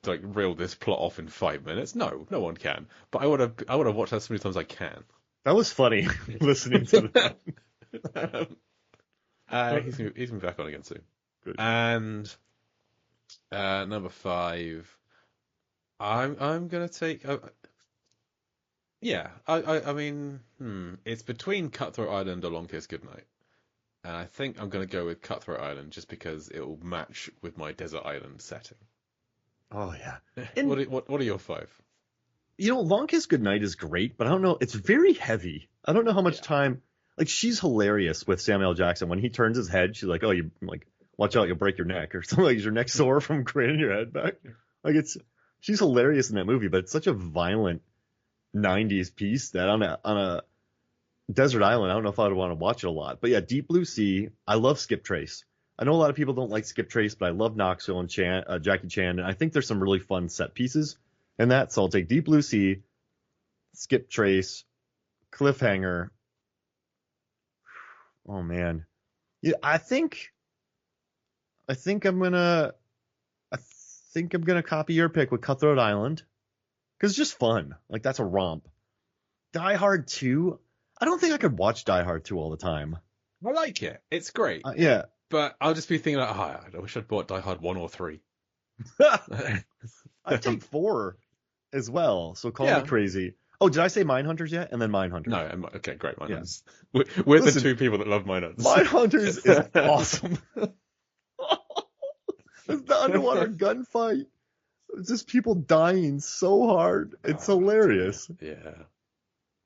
like reel this plot off in 5 minutes. No one can. But I want to watch that as many times as I can. That was funny listening to that. He's gonna be back on again soon. Good. And number 5, I'm gonna take. I mean, it's between Cutthroat Island or Long Kiss Goodnight, and I think I'm gonna go with Cutthroat Island just because it will match with my Desert Island setting. Oh yeah. And what are your 5? Long Kiss Goodnight is great, but I don't know. It's very heavy. I don't know how much time. Like, she's hilarious with Samuel L. Jackson. When he turns his head, she's like, oh, you like, watch out, you'll break your neck, or something like, is your neck sore from craning your head back? Like, she's hilarious in that movie, but it's such a violent 90s piece that on a desert island, I don't know if I would want to watch it a lot. But yeah, Deep Blue Sea, I love Skip Trace. I know a lot of people don't like Skip Trace, but I love Knoxville and Jackie Chan, and I think there's some really fun set pieces in that. So I'll take Deep Blue Sea, Skip Trace, Cliffhanger. Oh man, yeah. I think I'm gonna copy your pick with Cutthroat Island because it's just fun. Like that's a romp. Die Hard 2. I don't think I could watch Die Hard 2 all the time. I like it. It's great. Yeah, but I'll just be thinking like, I wish I'd bought Die Hard 1 or 3. I'd take 4 as well. So call me crazy. Oh, did I say Mindhunters yet? And then Mindhunters. No, okay, great, Mindhunters. Yeah. We're the 2 people that love Mindhunters. Mindhunters is awesome. It's the underwater gunfight. It's just people dying so hard. It's hilarious. Yeah.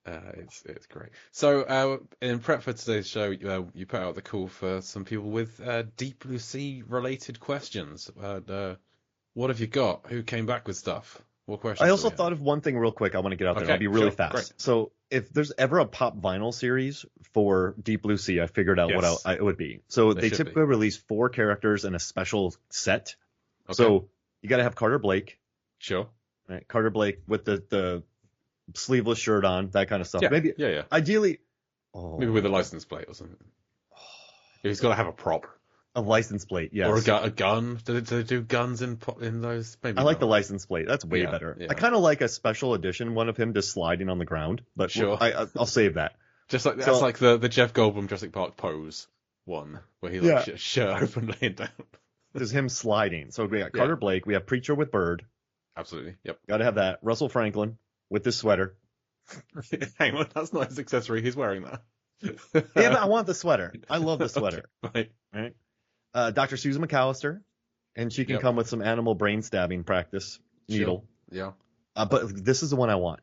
It's great. So, in prep for today's show, you put out the call for some people with Deep Blue Sea related questions. What have you got? Who came back with stuff? What questions? I also thought of one thing real quick. I want to get out there. I'll be really fast. Great. So if there's ever a pop vinyl series for Deep Blue Sea, I figured out what it would be. So they typically release 4 characters in a special set. Okay. So you got to have Carter Blake. Sure. Right, Carter Blake with the sleeveless shirt on, that kind of stuff. Yeah, Maybe yeah. ideally, Maybe with a license plate or something. He's got to have a prop. a license plate, yes. Or a gun. Do they do guns in those? Maybe I like not. the license plate. That's way better. Yeah. I kind of like a special edition one of him just sliding on the ground, but Sure. I'll save that. Just like that's like the Jeff Goldblum Jurassic Park pose one where he like shirt open laying down. There's him sliding. So we got Carter Blake. We have Preacher with Bird. Absolutely. Yep. Got to have that. Russell Franklin with his sweater. Hang on, that's not his accessory. He's wearing that. Yeah, but I want the sweater. I love the sweater. Okay, right. Dr. Susan McAllister, and she can come with some animal brain stabbing practice needle. Sure. Yeah. But this is the one I want.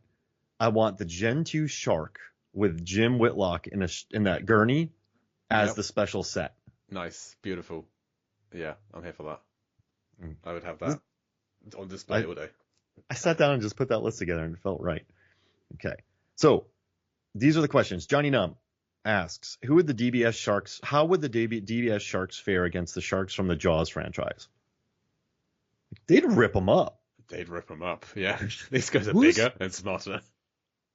I want the Gen 2 shark with Jim Whitlock in that gurney as the special set. Nice, beautiful. Yeah, I'm here for that. I would have that on display all day. I sat down and just put that list together and it felt right. Okay. So these are the questions. Johnny Num asks, how would the DBS Sharks fare against the Sharks from the Jaws franchise? They'd rip them up. Yeah. These guys are bigger and smarter.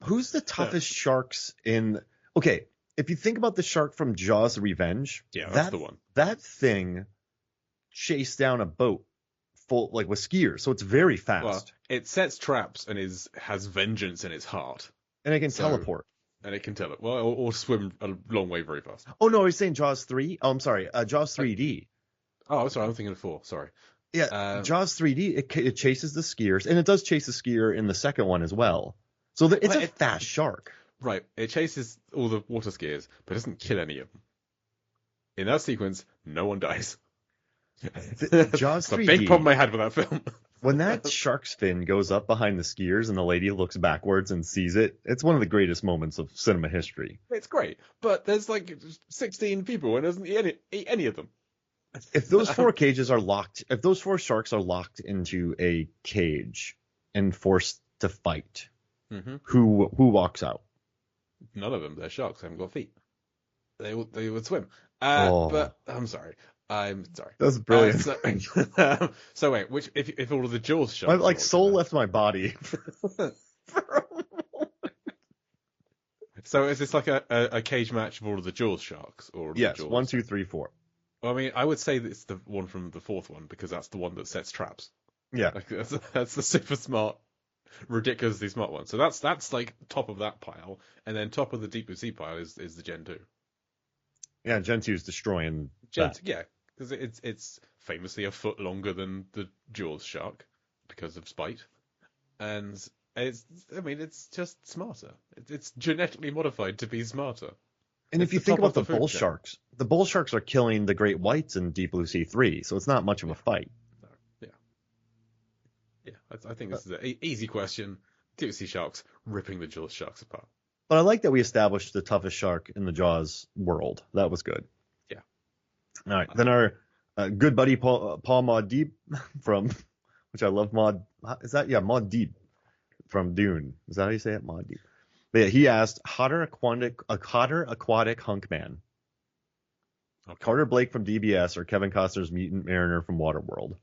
Who's the toughest sharks in... Okay, if you think about the shark from Jaws: The Revenge, that's the one. That thing chased down a boat full, like, with skiers, so it's very fast. Well, it sets traps and has vengeance in its heart. And it can teleport. And it can teleport. Well, or swim a long way very fast. Oh, no, he's saying Jaws 3? Oh, I'm sorry, Jaws 3D. Oh, sorry, I'm thinking of 4, sorry. Yeah, Jaws 3D, it chases the skiers, and it does chase the skier in the second one as well. So it's a fast shark. Right, it chases all the water skiers, but doesn't kill any of them. In that sequence, no one dies. Jaws 3D. The big problem I had with that film. When that shark's fin goes up behind the skiers and the lady looks backwards and sees it, it's one of the greatest moments of cinema history. It's great, but there's like 16 people and doesn't eat any of them. If those 4 cages are locked, if those 4 sharks are locked into a cage and forced to fight, who walks out? None of them. They're sharks. They haven't got feet. They would swim. But I'm sorry. That's brilliant. So wait, if all of the Jaws sharks? My soul left my body. So is this like a cage match of all of the Jaws sharks, or yes, the Jaws? 1, 2, 3, 4. Well, I mean, I would say that it's the one from the 4th one because that's the one that sets traps. Yeah, like, that's the super smart, ridiculously smart one. So that's like top of that pile, and then top of the deep blue sea pile is the Gen 2. Yeah, Gen 2 is destroying. Yeah, because it's famously a foot longer than the Jaws shark because of spite, and it's just smarter. It's genetically modified to be smarter. And if you think about the bull sharks are killing the great whites in Deep Blue Sea 3, so it's not much of a fight. No. Yeah. I think this is an easy question. Deep sea sharks ripping the Jaws sharks apart. But I like that we established the toughest shark in the Jaws world. That was good. Yeah. All right. Then our good buddy Paul Maudib from, which I love, Maudib from Dune. Is that how you say it? Maudib. But yeah, he asked, hotter aquatic hunk man. Okay. Carter Blake from DBS or Kevin Costner's Mutant Mariner from Waterworld?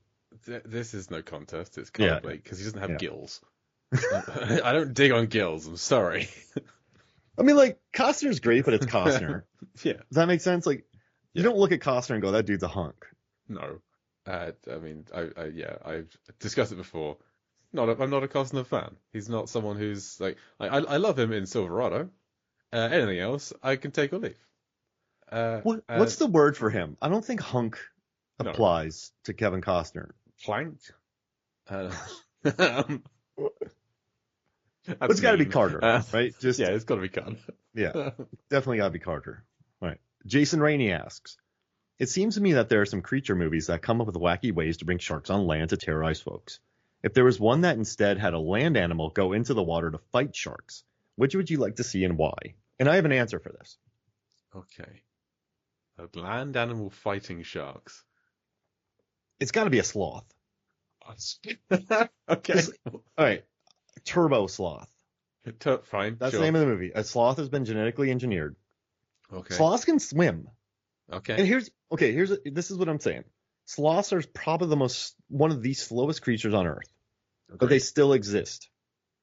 This is no contest. It's Carter Blake because he doesn't have gills. I don't dig on gills. I'm sorry. I mean, like, Costner's great, but it's Costner. Yeah. Does that make sense? Like, you don't look at Costner and go, that dude's a hunk. No. I mean, I've discussed it before. I'm not a Costner fan. He's not someone who's like I love him in Silverado. Anything else, I can take or leave. What's the word for him? I don't think hunk applies to Kevin Costner. Plank. It's got to be Carter, right? It's got to be Carter. Yeah, definitely got to be Carter. All right. Jason Rainey asks, it seems to me that there are some creature movies that come up with wacky ways to bring sharks on land to terrorize folks. If there was one that instead had a land animal go into the water to fight sharks, which would you like to see and why? And I have an answer for this. Okay. A land animal fighting sharks. It's got to be a sloth. Okay. All right. Turbo-sloth. Fine. That's the name of the movie. A sloth has been genetically engineered. Okay. Sloths can swim. Okay. And this is what I'm saying. Sloths are probably one of the slowest creatures on Earth, but they still exist.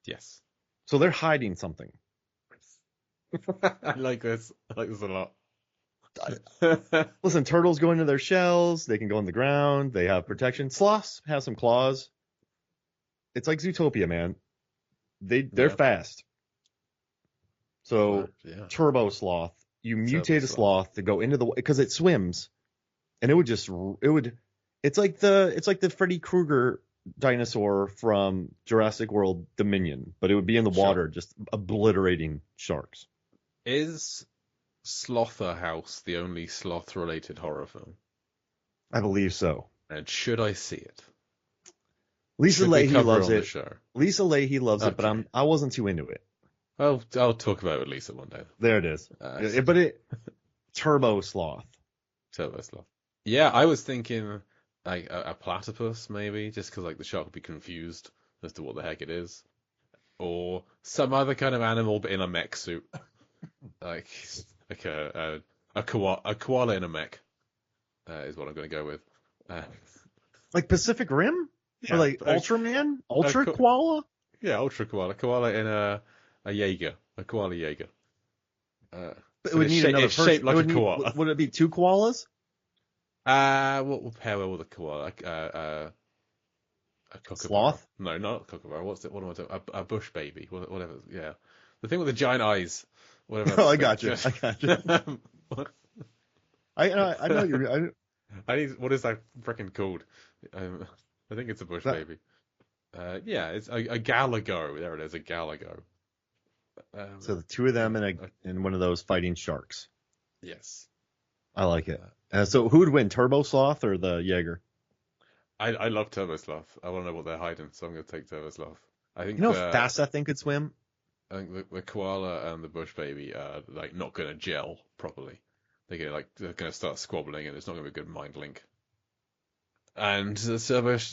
Yes. So they're hiding something. I like this. I like this a lot. Listen, turtles go into their shells. They can go on the ground. They have protection. Sloths have some claws. It's like Zootopia, man. They're Yeah. fast. So Yeah. turbo sloth, you mutate a Turbo-sloth. sloth to go into the because it swims, and it's like the Freddy Krueger dinosaur from Jurassic World Dominion, but it would be in the Sure. water, just obliterating sharks. Is Slotherhouse the only sloth-related horror film? I believe so. And should I see it? Lisa Should we Leahy cover loves it on it. the show? Lisa Leahy loves it, but Okay. I wasn't too into it. I'll talk about it with Lisa one day. There it is. Turbo sloth. Turbo-sloth. Yeah, I was thinking like a platypus maybe, just because like the shark would be confused as to what the heck it is, or some other kind of animal but in a mech suit, like a koala in a mech is what I'm going to go with. Like Pacific Rim? Yeah, Or like a- Ultraman? Ultra co- koala? Yeah, ultra koala in a Jaeger, a koala Jaeger. But it So would it's need sha- another it's person. shaped like a koala. Would it be two koalas? What will pair well with a koala? A kookaburra. Sloth? No, not a kookaburra. What's it? What am I talking? A bush baby. Whatever. Yeah, the thing with the giant eyes. Whatever. Oh, I got you. I got you. What? I know you're. I need. What is that freaking called? I think it's a bush That- baby. Yeah, it's a galago. There it is, a galago. So the two of them in one of those fighting sharks. Yes. I like it. So who would win, Turbo Sloth or the Jaeger? I love turbo-sloth. I want to know what they're hiding, so I'm going to take turbo-sloth. I think You know how fast that thing could swim? I think the koala and the bush baby are like not going to gel properly. They're going to start squabbling, and it's not going to be a good mind link. And the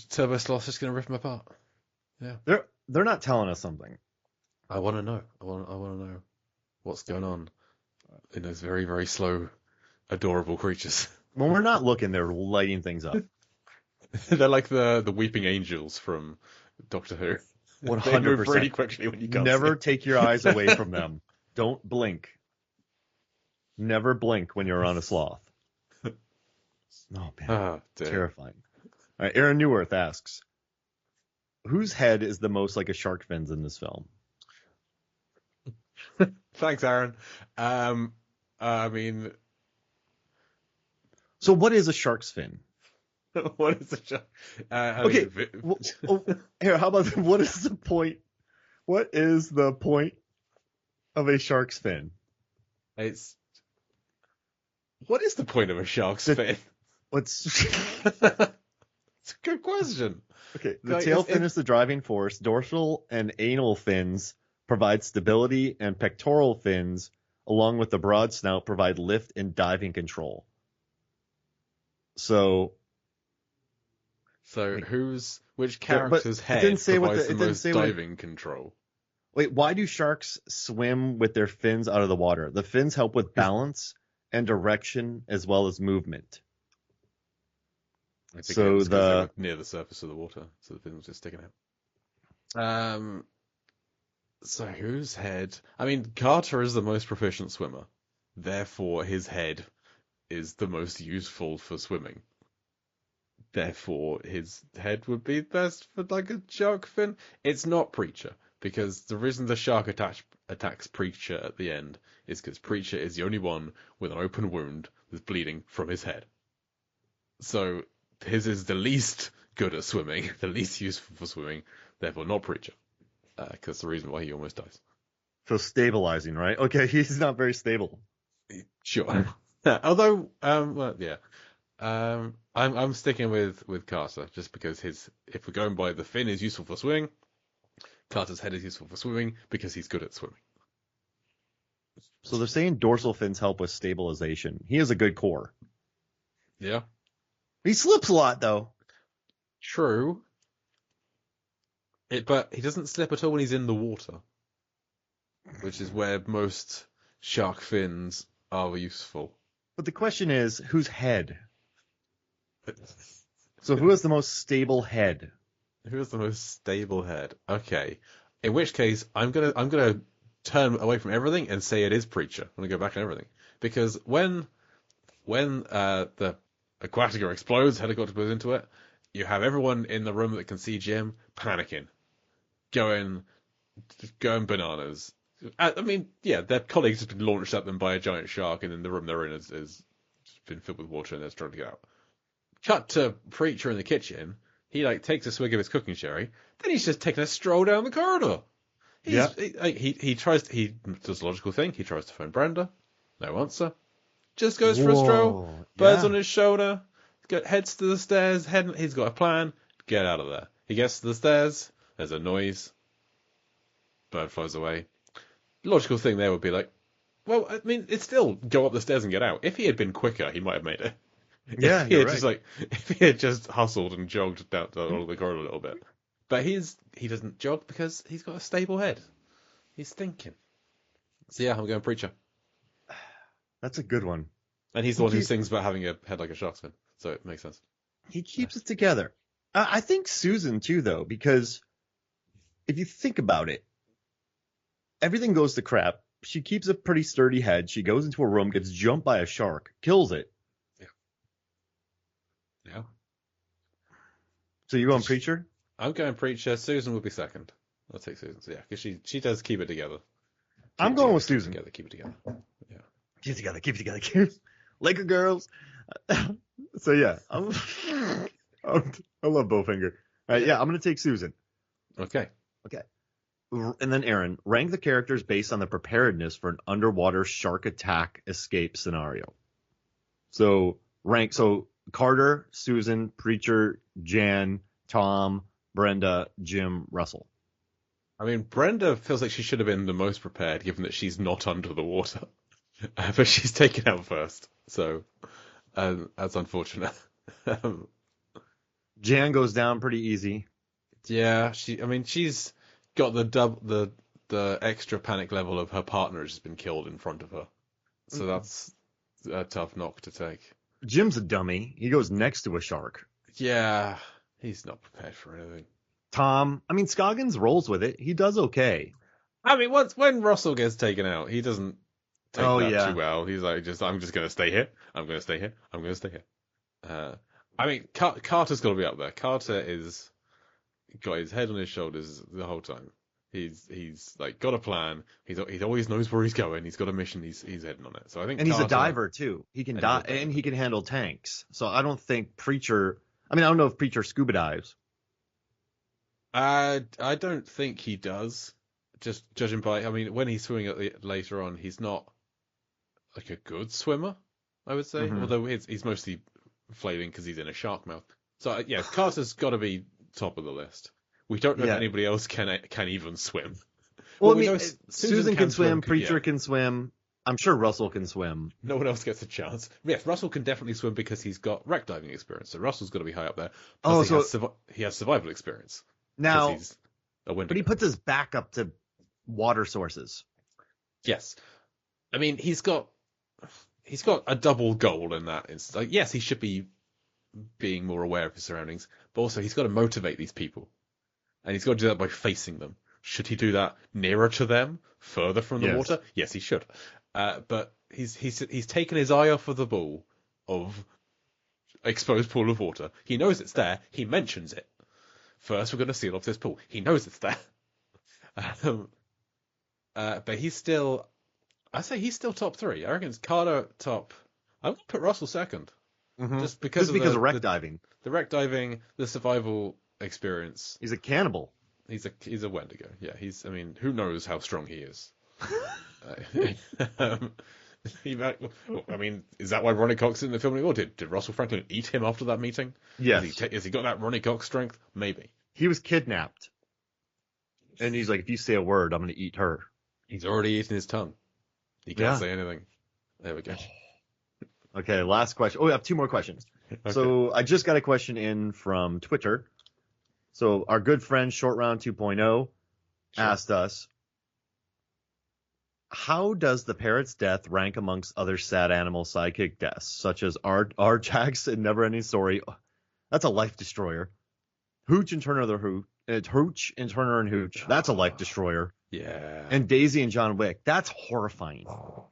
turbo-sloth's just going to rip them apart. Yeah. They're not telling us something. I want to know. I want to know what's going on in those very, very slow, adorable creatures. When we're not looking, they're lighting things up. They're like the weeping angels from Doctor Who. They move 100%. really quickly when you can't Never see. take your eyes away from them. Don't blink. Never blink when you're around a sloth. Oh man, Ah, dear. terrifying. All right, Aaron Newworth asks, whose head is the most like a shark fin's in this film? Thanks, Aaron. I mean, So what is a shark's fin? what is a shark? Okay, here, how about what is the point? What is the point of a shark's fin? What is the point of a shark's fin? What's It's a good question. okay? The Like, tail it's- fin is the driving force. Dorsal and anal fins provide stability, and pectoral fins, along with the broad snout, provide lift and diving control. So Which Yeah, but character's it head didn't say what provides the- the it didn't most say what- diving control? wait, why do sharks swim with their fins out of the water? The fins help with balance and direction as well as movement. I think So it was 'cause they the- were near the surface of the water, so the fin was just sticking out. So whose head? I mean, Carter is the most proficient swimmer, therefore his head is the most useful for swimming. Therefore, his head would be best for like a shark fin. It's not Preacher, because the reason the shark attacks Preacher at the end is because Preacher is the only one with an open wound that's bleeding from his head. So his is the least good at swimming, the least useful for swimming, therefore not Preacher. Because the reason why he almost dies. So stabilizing, right? Okay, he's not very stable. Sure. Although, well, yeah. I'm sticking with Carter just because if we're going by the fin is useful for swimming, Carter's head is useful for swimming because he's good at swimming. So they're saying dorsal fins help with stabilization. He has a good core. Yeah. He slips a lot though. True. But he doesn't slip at all when he's in the water, which is where most shark fins are useful. But the question is, whose head? So who has the most stable head? Who has the most stable head? Okay. In which case, I'm gonna turn away from everything and say it is Preacher. I'm gonna go back on everything because when the Aquatica explodes, helicopter goes into it, you have everyone in the room that can see Jim panicking, going bananas. I mean, yeah, their colleagues have been launched at them by a giant shark, and then the room they're in is been filled with water, and they're trying to get out. Cut to Preacher in the kitchen. He takes a swig of his cooking sherry. Then he's just taking a stroll down the corridor. He does the logical thing. He tries to phone Brenda. No answer. Just goes for a stroll. Birds on his shoulder. Heads to the stairs. He's got a plan. Get out of there. He gets to the stairs. There's a noise. Bird flies away. Logical thing there would be well, I mean, it's still go up the stairs and get out. If he had been quicker, he might have made it. Yeah, you're right. If he had just hustled and jogged down the corridor a little bit. But he doesn't jog because he's got a stable head. He's thinking. So yeah, I'm going Preacher. That's a good one. And he's the one who sings about having a head like a shark's fin, so it makes sense. He keeps it together. I think Susan too, though, because if you think about it, everything goes to crap. She keeps a pretty sturdy head. She goes into a room, gets jumped by a shark, kills it. Yeah. So you going Preacher? I'm going Preacher. Susan would be second. I'll take Susan. So yeah, because she does keep it together. I'm going with Susan. Keep it together. Yeah. Keep it together. Laker girls. So yeah, I love Bowfinger. All right, yeah, I'm gonna take Susan. Okay. And then Aaron, rank the characters based on the preparedness for an underwater shark attack escape scenario. So Carter, Susan, Preacher, Jan, Tom, Brenda, Jim, Russell. I mean, Brenda feels like she should have been the most prepared, given that she's not under the water, but she's taken out first. So that's unfortunate. Jan goes down pretty easy. Yeah, she's got the extra panic level of her partner has been killed in front of her, so that's a tough knock to take. Jim's a dummy. He goes next to a shark. Yeah, he's not prepared for anything. Tom, Scoggins rolls with it. He does okay. When Russell gets taken out, he doesn't take too well. He's like, I'm just going to stay here. I'm going to stay here. I'm going to stay here. Carter's got to be up there. Carter is got his head on his shoulders the whole time. He's got a plan. He always knows where he's going. He's got a mission. He's heading on it. So I think, and he's a diver too. He can dive and he can handle tanks. So I don't think Preacher. I don't know if Preacher scuba dives. I don't think he does. Just judging by, when he's swimming later on, he's not like a good swimmer, I would say. Mm-hmm. Although he's mostly flailing because he's in a shark mouth. So yeah, Carter's got to be top of the list. We don't know if anybody else can even swim. Well, we know Susan can swim. Preacher can swim. I'm sure Russell can swim. No one else gets a chance. Yes, Russell can definitely swim because he's got wreck diving experience. So Russell's got to be high up there. Plus he has survival experience. Now, but he puts his back up to water sources. Yes, he's got a double goal in that. It's yes, he should be being more aware of his surroundings, but also he's got to motivate these people, and he's got to do that by facing them. Should he do that nearer to them, further from the water? Yes, he should. But he's taken his eye off of the ball of exposed pool of water. He knows it's there. He mentions it. First, we're going to seal off this pool. He knows it's there. But he's still... I say he's still top three. I reckon it's Carter top... I'm going to put Russell second. Mm-hmm. Just because of wreck diving. The wreck diving, the survival experience. He's a cannibal. He's a Wendigo. Yeah, who knows how strong he is. Is that why Ronnie Cox is in the film anymore? Did Russell Franklin eat him after that meeting? Yes. Has he got that Ronnie Cox strength? Maybe. He was kidnapped. And he's like, if you say a word, I'm going to eat her. He's already eaten his tongue. He can't say anything. There we go. Okay, last question. Oh, we have two more questions. Okay. So I just got a question in from Twitter. So our good friend Short Round 2.0 asked us, how does the parrot's death rank amongst other sad animal sidekick deaths, such as Arjax in Neverending Story? That's a life destroyer. Hooch and Turner the Hooch. It's Hooch and Turner and Hooch. That's a life destroyer. Yeah. And Daisy and John Wick. That's horrifying. Oh,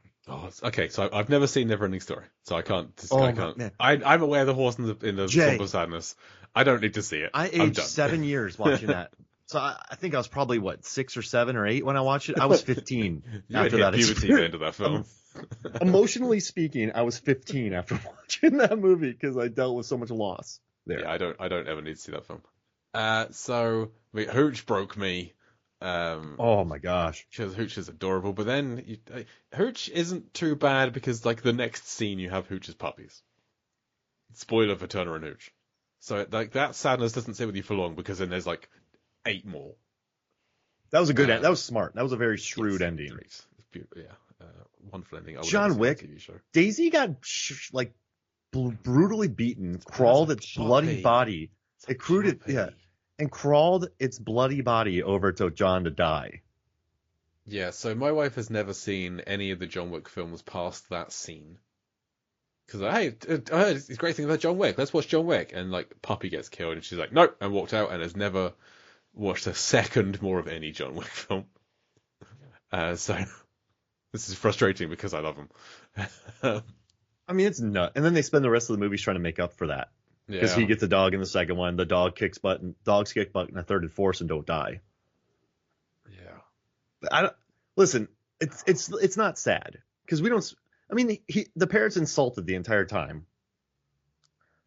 okay, so I've never seen Neverending Story, so I can't. Oh, I can't. man. I'm aware of the horse in the Jay. Swamp of Sadness. I don't need to see it. I I'm aged done. 7 years watching that. So I think I was probably, 6 or 7 or 8 when I watched it? I was 15 after that puberty at the experience. end of that film. Emotionally speaking, I was 15 after watching that movie because I dealt with so much loss there. Yeah, I don't ever need to see that film. So Hooch broke me. Oh my gosh. Hooch is adorable, but then Hooch isn't too bad because like the next scene you have Hooch's puppies. Spoiler for Turner and Hooch. So like that sadness doesn't stay with you for long because then there's like 8 more. That was a good end. That was smart. That was a very shrewd ending. Great. It's beautiful. Yeah, wonderful ending. John Wick. TV show. Daisy got brutally beaten, crawled its bloody body. It and crawled its bloody body over to John to die. Yeah, so my wife has never seen any of the John Wick films past that scene. Because, hey, I heard these great things about John Wick. Let's watch John Wick. And, like, Puppy gets killed. And she's like, nope, and walked out and has never watched a second more of any John Wick film. So this is frustrating because I love him. I mean, it's nuts. And then they spend the rest of the movies trying to make up for that. Because he gets a dog in the second one. The dog kicks butt, and dogs kick butt in the third and fourth and don't die. Yeah. Listen. It's not sad because we don't. I mean, the parrot's insulted the entire time,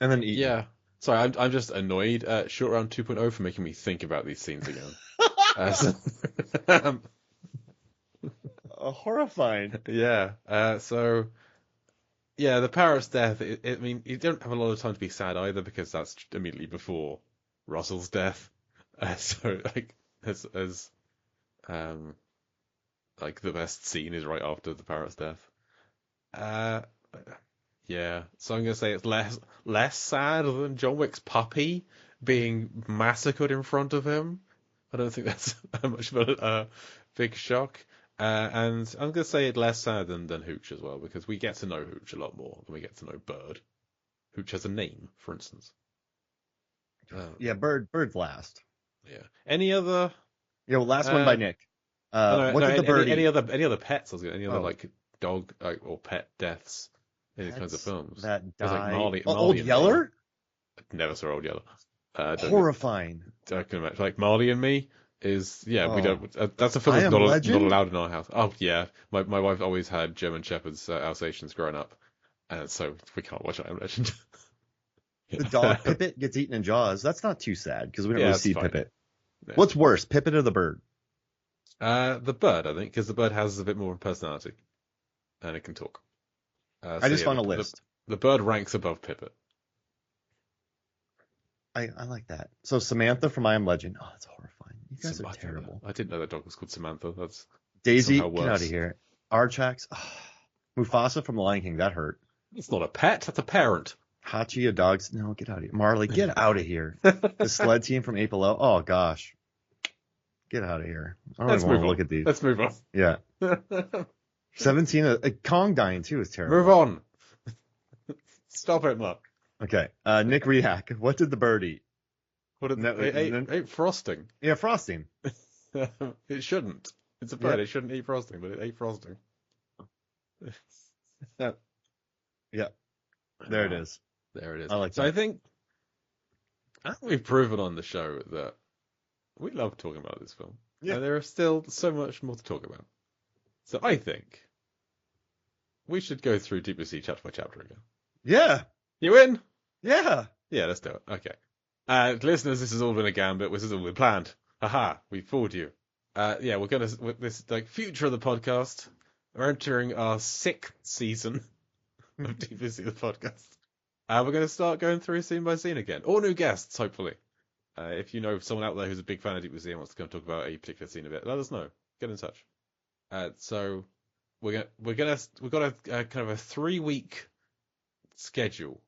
and then eaten. Yeah. Sorry, I'm just annoyed at Short Round 2.0 for making me think about these scenes again. Horrifying. Yeah. So. Yeah, the parrot's death. I mean, you don't have a lot of time to be sad either because that's immediately before Russell's death. So, like, like the best scene is right after the parrot's death. Yeah. So I'm gonna say it's less sad than John Wick's puppy being massacred in front of him. I don't think that's much of a big shock. And I'm going to say it less sad than Hooch as well, because we get to know Hooch a lot more than we get to know Bird. Hooch has a name, for instance. Yeah, Bird's last. Yeah. Any other? Yeah, last one by Nick. What did the bird eat? Any other pets? Any other like dog or pet deaths in these kinds of films? That died. Like Marley Old Yeller? Never saw Old Yeller. Horrifying. I can imagine. Like Marley and Me. We don't. That's a film that's not allowed in our house. Oh yeah, my wife always had German Shepherds, Alsatians growing up, and so we can't watch I Am Legend. The dog Pippet gets eaten in Jaws. That's not too sad because we don't really see Pippet. Yeah. What's worse, Pippet or the bird? The bird, I think, because the bird has a bit more personality, and it can talk. I just found a list. The bird ranks above Pippet. I like that. So Samantha from I Am Legend. Oh, that's horrifying. You guys are terrible. I didn't know that dog was called Samantha. That's Daisy, get out of here. Archax. Oh, Mufasa from The Lion King. That hurt. It's not a pet. That's a parent. Hachi, a dog's. No, get out of here. Marley, get out of here. The sled team from Apollo. Oh, gosh. Get out of here. I don't even want to look at these. Let's move on. Yeah. 17. Kong dying, too, is terrible. Move on. Stop it, Mark. Okay. Nick Rehack. What did the bird eat? It ate frosting. Yeah, frosting. It shouldn't. It's a bird. Yeah. It shouldn't eat frosting, but it ate frosting. Yeah. There it is. There it is. I like so that. I think we've proven on the show that we love talking about this film. Yeah. And there is still so much more to talk about. So I think we should go through Deep Blue Sea chapter by chapter again. Yeah. You in? Yeah. Yeah, let's do it. Okay. Listeners, this has all been a gambit. This has all been planned. Haha, we fooled you. Yeah, we're going to, with this like future of the podcast, we're entering our 6th season of Deep Blue Sea, the podcast. We're going to start going through scene by scene again. All new guests, hopefully. If you know someone out there who's a big fan of Deep Blue Sea and wants to come talk about a particular scene a bit, let us know. Get in touch. So we've got a kind of a 3-week schedule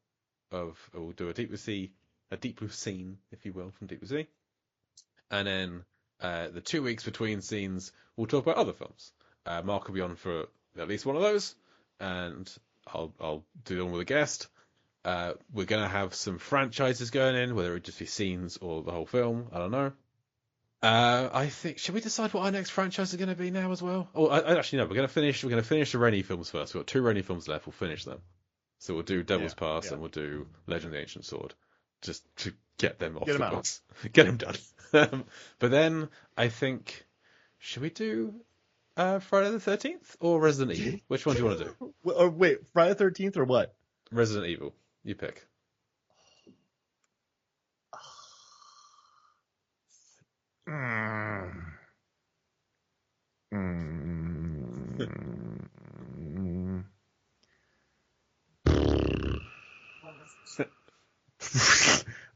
of we'll do a Deep Blue scene, if you will, from Deep Blue Sea, and then the 2 weeks between scenes we'll talk about other films. Mark will be on for at least one of those, and I'll do them with a guest. We're going to have some franchises going in, whether it just be scenes or the whole film. I don't know. I think, should we decide what our next franchise is going to be now as well? Oh, actually no. We're going to finish the Rennie films first. We've got 2 Rennie films left. We'll finish them. So we'll do Devil's Pass and we'll do Legend of the Ancient Sword, just to get them off the books, get them done. But then I think, should we do Friday the 13th or Resident Evil? Which one do you want to do? Wait, Friday the 13th or what? Resident Evil. You pick.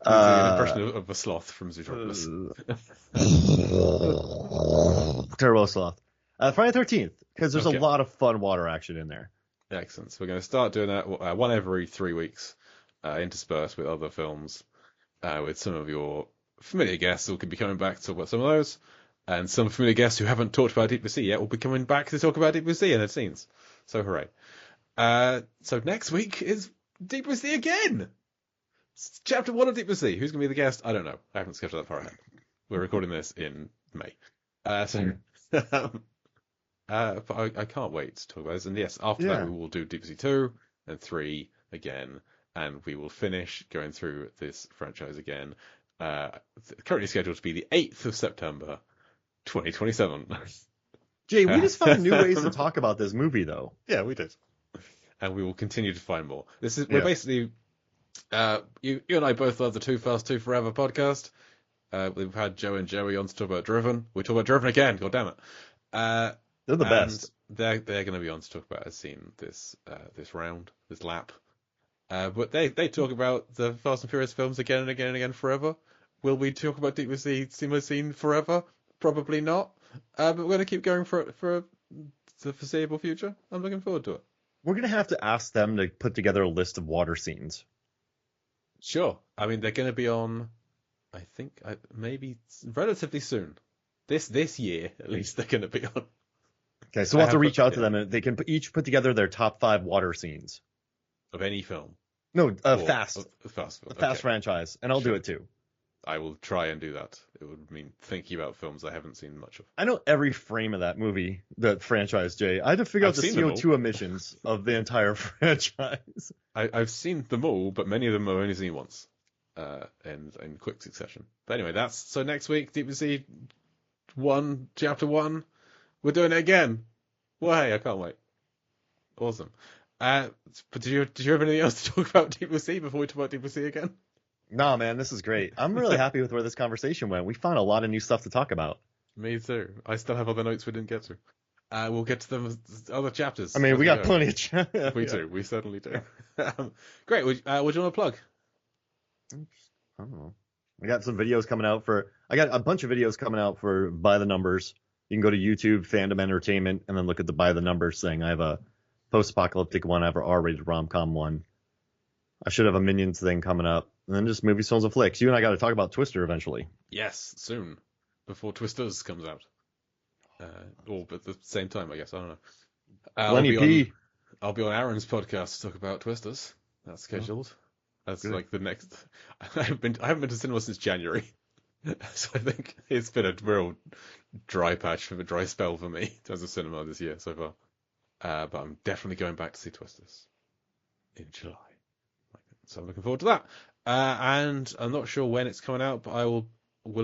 An impression of a sloth from Zootropolis. Turbo-sloths. Friday the 13th, because there's a lot of fun water action in there. Excellent. So we're going to start doing that one every 3 weeks, interspersed with other films, with some of your familiar guests who could be coming back to talk about some of those, and some familiar guests who haven't talked about Deep Blue Sea yet will be coming back to talk about Deep Blue Sea and their scenes. So hooray. So next week is Deep Blue Sea again! It's Chapter 1 of Deep Blue Sea. Who's going to be the guest? I don't know. I haven't scheduled that far ahead. We're recording this in May. But I can't wait to talk about this. And yes, after that we will do Deep Blue Sea 2 and 3 again, and we will finish going through this franchise again. Currently scheduled to be the 8th of September, 2027. Jay, we just found new ways to talk about this movie, though. Yeah, we did. And we will continue to find more. We're basically... you and I both love the Too Fast, Too Forever podcast. We've had Joe and Joey on to talk about Driven. We talk about Driven again, god damn it. They're the best. They're going to be on to talk about a scene this round, this lap. But they talk about the Fast and Furious films again and again and again forever. Will we talk about Deep Blue Sea similar scene forever? Probably not. But we're going to keep going for the foreseeable future. I'm looking forward to it. We're going to have to ask them to put together a list of water scenes. Sure. I mean, they're going to be on, I think, maybe relatively soon. This year, at least, they're going to be on. Okay, so we'll have to reach out to them, and they can each put together their top 5 water scenes. Of any film? No, Fast. Fast film. The Fast franchise, and I'll do it too. I will try and do that. It would mean thinking about films I haven't seen much of. I know every frame of that movie, that franchise, Jay. I had to figure out the CO2 emissions of the entire franchise. I've seen them all, but many of them I've only seen once, in quick succession. But anyway, so next week, Deep Blue Sea 1, Chapter 1. We're doing it again. Well, hey, I can't wait. Awesome. But did you have anything else to talk about Deep Blue Sea before we talk about Deep Blue Sea again? No, man, this is great. I'm really happy with where this conversation went. We found a lot of new stuff to talk about. Me too. I still have other notes we didn't get to. We'll get to them other chapters. I mean, we got plenty of chapters. We do. We certainly do. Great. What do you want to plug? I don't know. I got some videos coming out I got a bunch of videos coming out for By the Numbers. You can go to YouTube, Fandom Entertainment, and then look at the By the Numbers thing. I have a post-apocalyptic one. I have an R-rated rom-com one. I should have a Minions thing coming up. And then just movies, films, and flicks. You and I got to talk about Twister eventually. Yes, soon. Before Twisters comes out. Or at the same time, I guess. I don't know. I'll be on Aaron's podcast to talk about Twisters. That's scheduled. That's good. Like the next... I haven't been to cinema since January. So I think it's been a real dry spell for me in terms of cinema this year so far. But I'm definitely going back to see Twisters in July. So I'm looking forward to that. And I'm not sure when it's coming out, but I will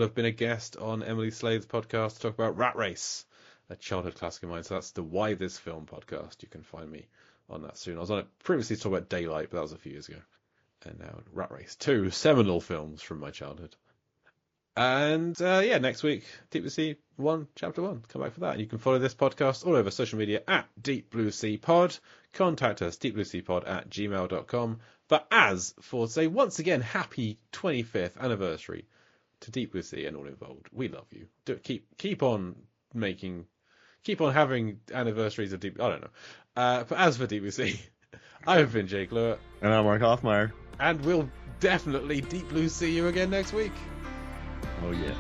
have been a guest on Emily Slade's podcast to talk about Rat Race, a childhood classic of mine. So that's the Why This Film podcast. You can find me on that soon. I was on it previously to talk about Daylight, but that was a few years ago. And now Rat Race, 2 seminal films from my childhood. And next week, Deep Blue Sea 1, Chapter 1. Come back for that. And you can follow this podcast all over social media at Deep Blue Sea Pod. Contact us, deepblueseapod@gmail.com. But as for, say, once again, happy 25th anniversary to Deep Blue Sea and all involved. We love you. Keep on having anniversaries of Deep... I don't know. But as for Deep Blue Sea, I've been Jake Lewis. And I'm Mark Hoffmeyer. And we'll definitely Deep Blue Sea you again next week. Oh, yeah.